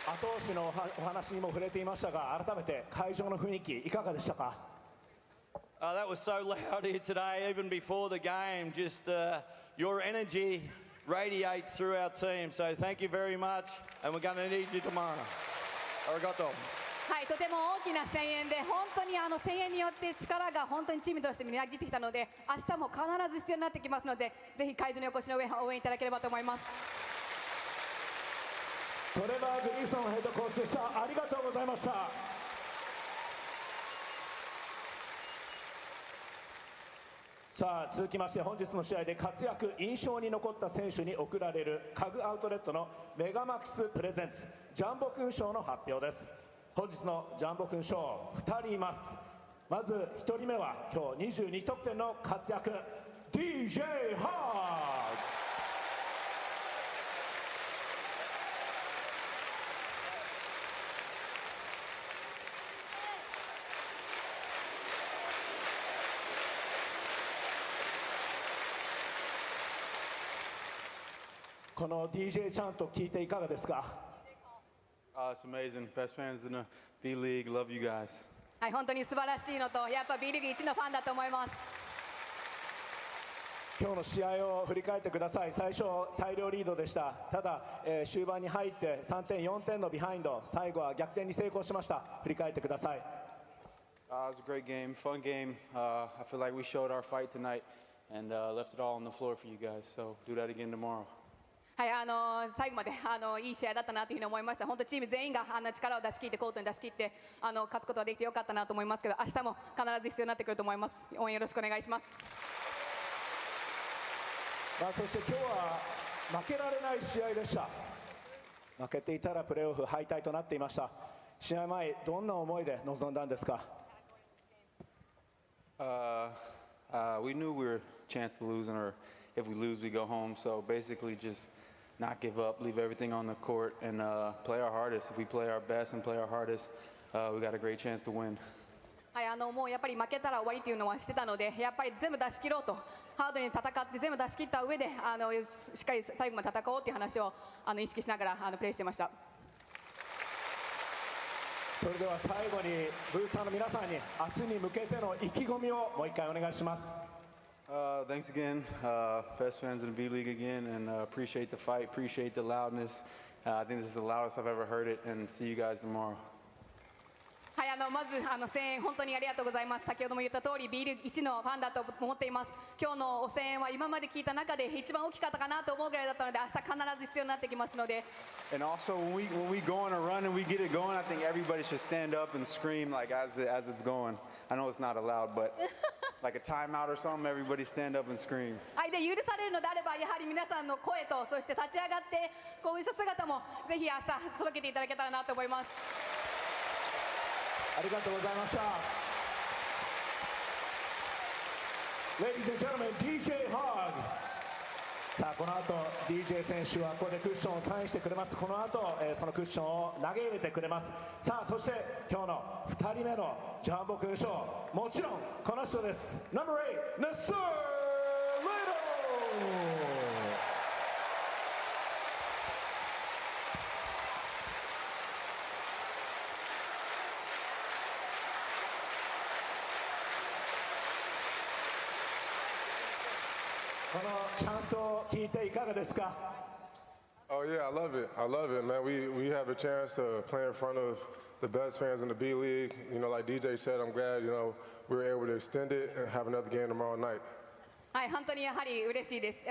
後押しのお話にも触れていましたが、改めて会場の雰囲気いかがでしたか？ That was so loud here today, even before the game. Just your energy radiates through our team. So thank you very much, and we're going to need you tomorrow. Arigato. はい、とても大きな声援で、本当に声援によって力が本当にチームとしてみなぎってきたので、明日も必ず必要になってきますので、ぜひ会場にお越しの上応援いただければと思います。トレバー・グリーソンヘッドコーチでした。ありがとうございました。さあ続きまして本日の試合で活躍印象に残った選手に贈られる家具アウトレットのメガマックスプレゼンツジャンボ君賞の発表です。本日のジャンボ君賞2人います。まず1人目は今日22得点の活躍 DJ ハーグ。この DJ ちゃんと聞いていかがですか？ It's amazing. Best fans in the B.LEAGUE. Love you guys. はい、本当に素晴らしいのと、やっぱ B リーグ一のファンだと思います。今日の試合を振り返ってください。最初大量リードでした。ただ、終盤に入って3点4点のビハインド、最後は逆転に成功しました。振り返ってください。It was a great game, fun game. I feel like we showed our fight tonight and left it all on the floor for you guys. So do that again tomorrow. はい、最後までいい試合だったなというふうに思いました。本当チーム全員が力を出し切ってコートに出し切って勝つことができてよかったなと思いますけど、明日も必ず必要になってくると思います。応援よろしくお願いします。そして今日は負けられない試合でした。負けていたらプレーオフ敗退となっていました。試合前どんな思いで臨んだんですか？ We knew we were a chance to lose, or if we lose, we go home. So basically, just not give up, leave everything on the court, and play our hardest. If we play our best and play our hardest, we got a great chance to win. はい、もうやっぱり負けたら終わりというのはしてたので、やっぱり全部出し切ろうと、ハードに戦って全部出し切った上でしっかり最後まで戦おうという話を意識しながらプレーしてました。それでは最後にブースターの皆さんに明日に向けての意気込みをもう一回お願いします。Thanks again, best fans in the B.LEAGUE again, and appreciate the fight, appreciate the loudness. I think this is the loudest I've ever heard it, and see you guys tomorrow. はい、まず声援本当にありがとうございます。先ほども言った通り B リーグ一のファンだと思っています。今日の声援は今まで聞いた中で一番大きかったかなと思うぐらいだったので、明日必ず必要になってきますので。And also when we go on a run and we get it going, I think everybody should stand up and scream like as it's going. I know it's not allowed, but like a timeout or something, everybody stand up and scream. はい、で許されるのであればやはり皆さんの声とそして立ち上がってこういう姿もぜひ明日届けていただけたらなと思います。ありがとうございました。Ladies and gentlemen, DJ Hog。さあこの後 DJ 選手はここでクッションをサインしてくれます。この後、そのクッションを投げ入れてくれます。さあそして今日の2人目のジャンボ勲章、もちろんこの人です。No.8 Nasir Little。このちゃんと聞いていかがですか？ Oh yeah, I love it. I love it, man. We have a chance to play in front of the best fans in the B.LEAGUE. You know, like DJ said, I'm glad we were able to extend it and have another game tomorrow night. はい、本当にやはり嬉しいです。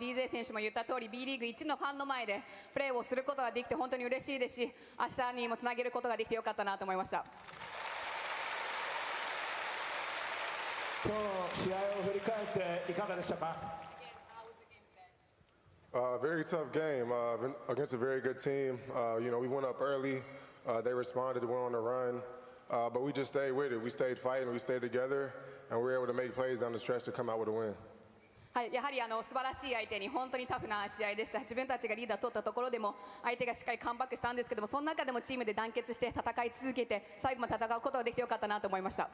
DJ 選手も言った通り B リーグ一のファンの前でプレーをすることができて本当に嬉しいですし、明日にもつなげることができてよかったなと思いました。今日試合を振り返っていかがでしたか？Very tough game against a very good team. We went up early. They responded. We went on a run. But we just stayed with it. We stayed fighting. We stayed together. And we were able to make plays down the stretch to come out with a win. はい、やはり素晴らしい相手に本当にタフな試合でした。自分たちがリーダーを取ったところでも相手がしっかりカムバックしたんですけども、その中でもチームで団結して戦い続けて最後まで戦うことができてよかったなと思いました。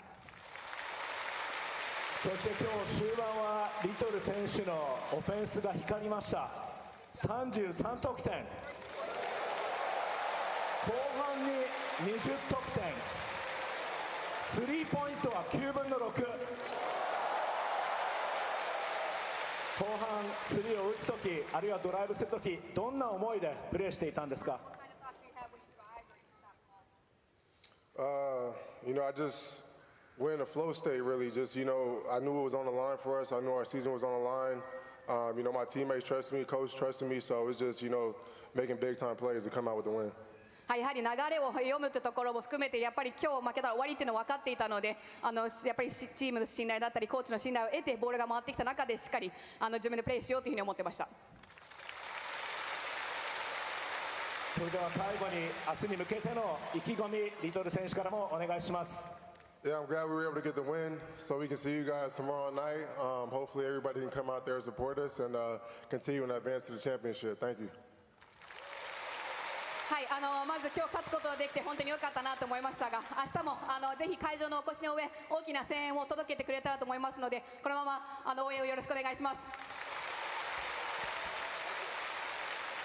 そして今日終盤はリトル選手のオフェンスが光りました。33得点、後半に20得点、スリーポイントは9分の6。後半スリーを打つとき、あるいはドライブするとき、どんな思いでプレーしていたんですか？ You know, I just we're in a flow state, really. Just, you know, I knew it was on the line for us. I knew our season was on the line. You know, my teammates trusted me, coach trusted me, so it was just, you know, making big time plays to come out with the win. はい、やはり流れを読むというところも含めて、やっぱり今日負けたら終わりっていうのは分かっていたので、やっぱりチームの信頼だったりコーチの信頼を得てボールが回ってきた中でしっかり自分でプレーしようというふうに思ってました。それでは最後に明日に向けての意気込み、リトル選手からもお願いします。Yeah, I'm glad we were able to get the win, so we can see you guys tomorrow night. Hopefully everybody can come out there and support us and continue and advance to the championship. Thank you. はい、まず今日勝つことができて本当に良かったなと思いましたが、明日もぜひ会場のお越しの上、大きな声援を届けてくれたらと思いますので、このまま応援をよろしくお願いします。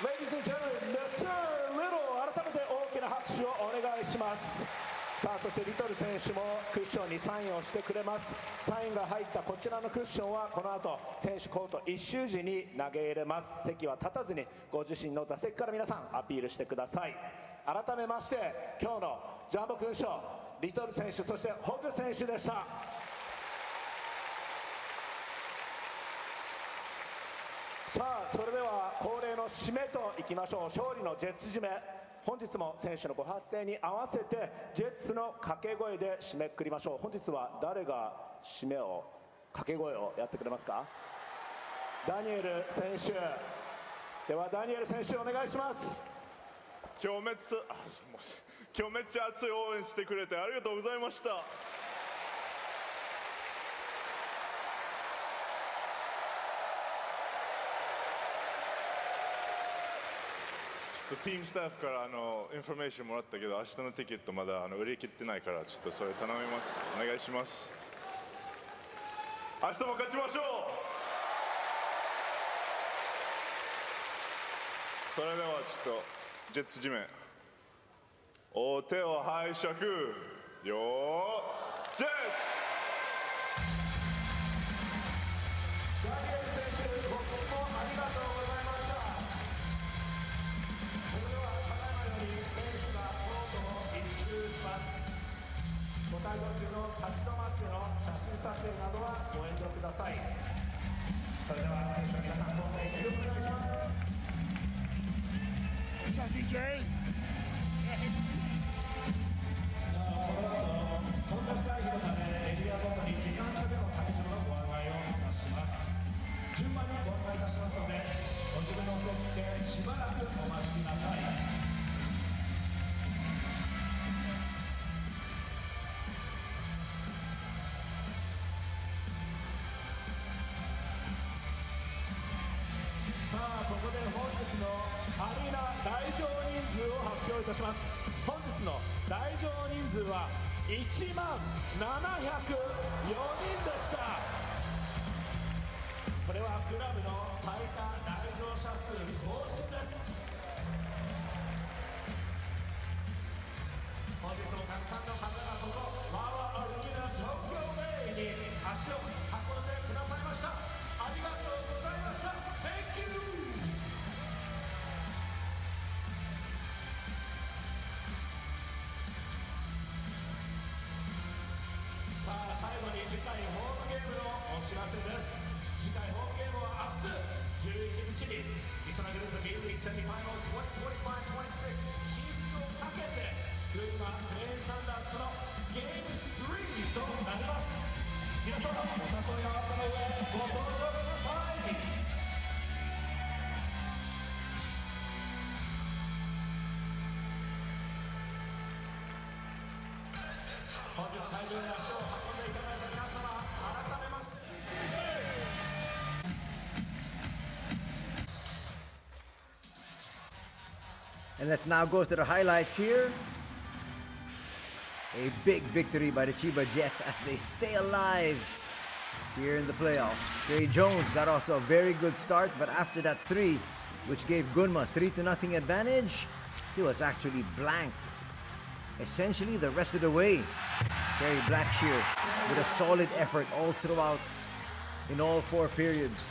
Ladies and gentlemen, Mr. Little、改めて大きな拍手をお願いします。さあ、そしてリトル選手もクッションにサインをしてくれます。サインが入ったこちらのクッションはこの後選手コート一周時に投げ入れます。席は立たずにご自身の座席から皆さんアピールしてください。改めまして今日のジャンボ勲章、リトル選手、そしてホグ選手でした。さあ、それでは恒例の締めといきましょう。勝利のジェッツ締め、本日も選手のご発声に合わせてジェッツの掛け声で締めくくりましょう。本日は誰が締めを、掛け声をやってくれますか？ダニエル選手。ではダニエル選手お願いします。今日めっちゃ熱い応援してくれてありがとうございました。ティームスタッフからインフォメーションもらったけど、明日のティケットまだ売り切ってないから、ちょっとそれ頼みます。お願いします。明日も勝ちましょう。それではちょっとジェッツ締め、お手を拝借よー、ジェッツ。ご対応中の立ち止まっての写真撮影などはご遠慮ください。それでは選手の皆さん、どうぞ一緒にお願いします。さあ DJ。この後コンテスト会議のためエリアごとに時間差での会場のご案内をいたします。順番にご案内いたしますので、ご自分のお席でしばらくお待ちください。ここで本日のアリーナ来場人数を発表いたします。本日の来場人数は1万704人でした。これはクラブの最多来場者数更新です。本日もたくさんの方がこのワーアリーナ東京ベイに足を運んでくださいました。ありがとうございました。 Thank you。さあ、最後に次回ホームゲームのお知らせです。次回ホームゲームは明日11日にリソナグループ B リーグセミファイナルズ45-26進出をかけて群馬プレーンサンダースとのゲーム3となります。皆様お誘い合わせの上ご登場ください。本日会場に足を運んでいただいた皆様、改めまして And let's now go to the highlights here. A big victory by the Chiba Jets as they stay alive here in the playoffs. Trey Jones got off to a very good start, but after that three, which gave Gunma 3-0 advantage, he was actually blanked essentially the rest of the way. Terry Blackshear with a solid effort all throughout in all four periods.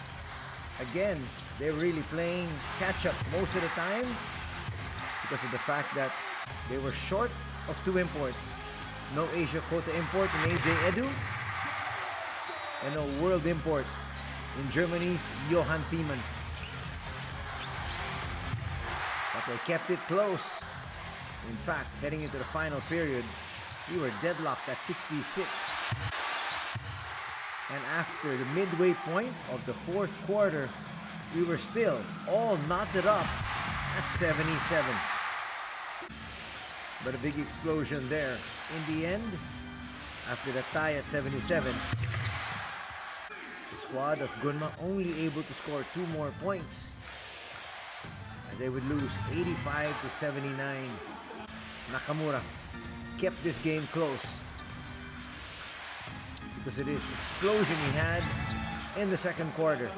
Again, they're really playing catch-up most of the time because of the fact that they were short of two imports. No Asia quota import in AJ Edu, and no world import in Germany's Johann Thiemann. But they kept it close. In fact, heading into the final period, we were deadlocked at 66. And after the midway point of the fourth quarter, we were still all knotted up at 77. But a big explosion there. In the end, after the tie at 77, the squad of Gunma only able to score 2 more points as they would lose 85-79. Nakamura kept this game close because of this explosion he had in the second quarter.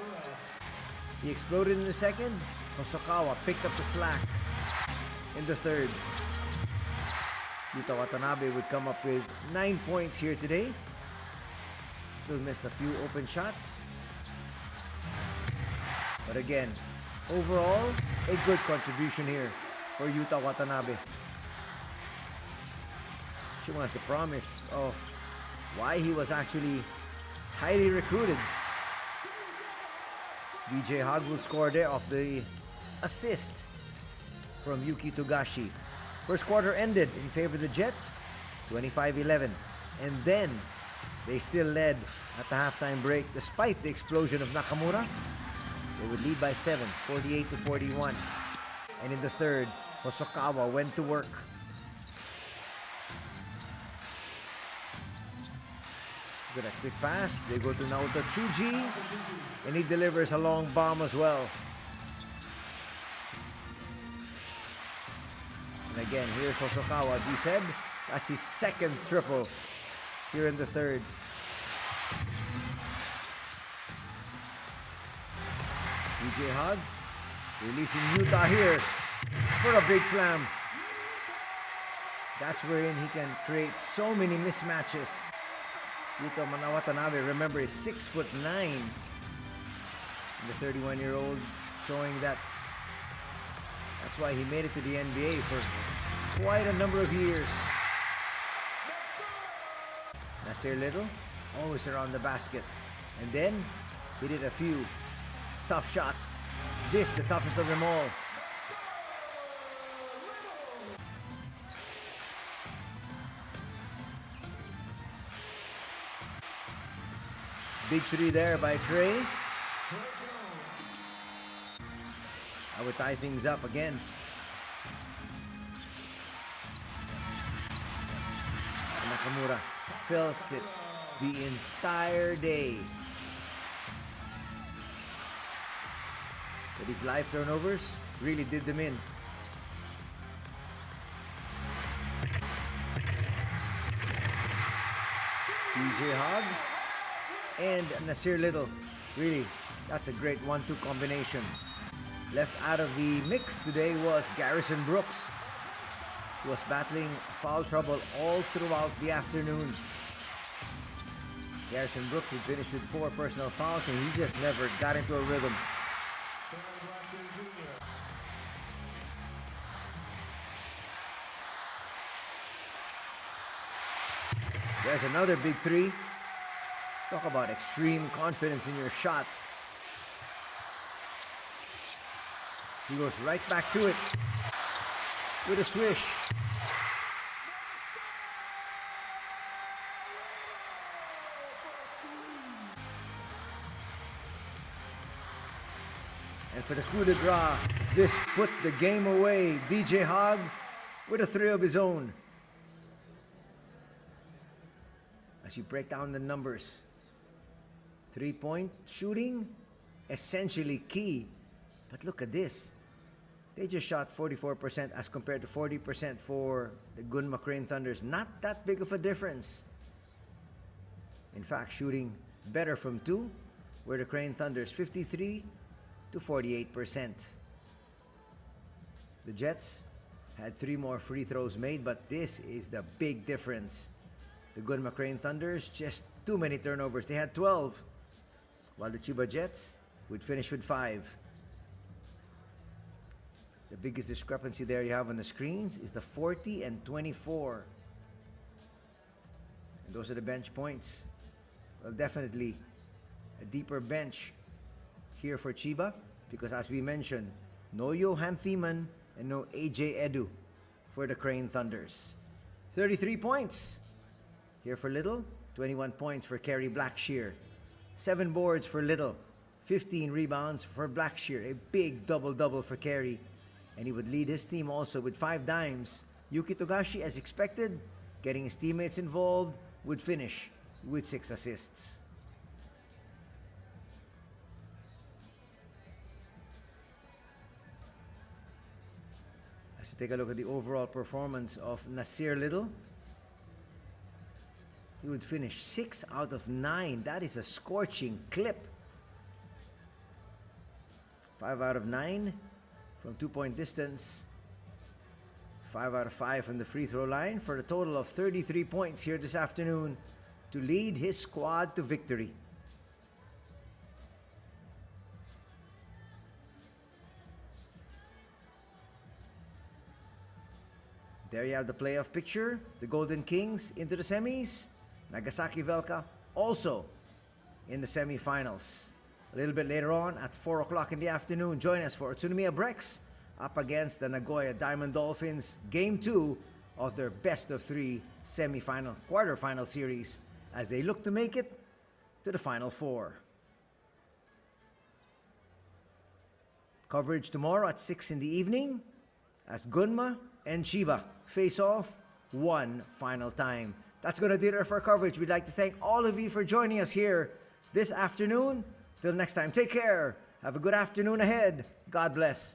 He exploded in the second. Hosokawa picked up the slack in the third. Yuta Watanabe would come up with 9 points here today. Still missed a few open shots. But again, overall, a good contribution here for Yuta Watanabe. She was the promise of why he was actually highly recruited. DJ Hog will score there off the assist from Yuki Togashi. First quarter ended in favor of the Jets, 25-11. And then they still led at the halftime break despite the explosion of Nakamura. They would lead by 7, 48-41. And in the third, Hosokawa went to work. Good, a quick pass. They go to Naoto Chuji, and he delivers a long bomb as well. And again, here's Hosokawa. As we said, that's his second triple here in the third. DJ Hug releasing Yuta here for a big slam. That's wherein he can create so many mismatches. Yuta Watanabe, remember, is 6'9". The 31-year-old showing that that's why he made it to the NBA for quite a number of years. Nasir Little, always around the basket. And then he did a few tough shots. This, the toughest of them all. Big three there by Trey. I would tie things up again. Nakamura felt it the entire day. But his live turnovers really did them in. DJ Hogg and Nasir Little. Really, that's a great 1-2 combination. Left out of the mix today was Garrison Brooks. He was battling foul trouble all throughout the afternoon. Garrison Brooks would finish with 4 personal fouls and he just never got into a rhythm. There's another big three. Talk about extreme confidence in your shot. He goes right back to it with a swish. And for the coup de grace, this put the game away. DJ Hogg with a 3 of his own. As you break down the numbers, 3-point shooting, essentially key. But look at this. They just shot 44% as compared to 40% for the Gunma Crane Thunders. Not that big of a difference. In fact, shooting better from two were the Crane Thunders, 53 to 48%. The Jets had 3 more free throws made, but this is the big difference. The Gunma Crane Thunders, just too many turnovers. They had 12, while the Chiba Jets would finish with 5. The biggest discrepancy there you have on the screens is the 40 and 24. And those are the bench points. Well, definitely a deeper bench here for Chiba because, as we mentioned, no Johan Thiemann and no AJ Edu for the Crane Thunders. 33 points here for Little, 21 points for Kerry Blackshear, 7 boards for Little, 15 rebounds for Blackshear, a big double-double for Kerry, and he would lead his team also with 5 dimes. Yuki Togashi, as expected, getting his teammates involved, would finish with 6 assists. As we take a look at the overall performance of Nasir Little, he would finish 6 out of 9. That is a scorching clip. 5 out of 9 from 2-point distance. 5 out of 5 from the free throw line for a total of 33 points here this afternoon to lead his squad to victory. There you have the playoff picture. The Golden Kings into the semis. Nagasaki Velka also in the semifinals. A little bit later on at 4 o'clock in the afternoon, join us for Utsunomiya Brex up against the Nagoya Diamond Dolphins. Game 2 of their best-of-3 quarterfinal series as they look to make it to the Final Four. Coverage tomorrow at 6 in the evening as Gunma and Chiba face off one final time. That's going to do it for our coverage. We'd like to thank all of you for joining us here this afternoon. Till next time, take care. Have a good afternoon ahead. God bless.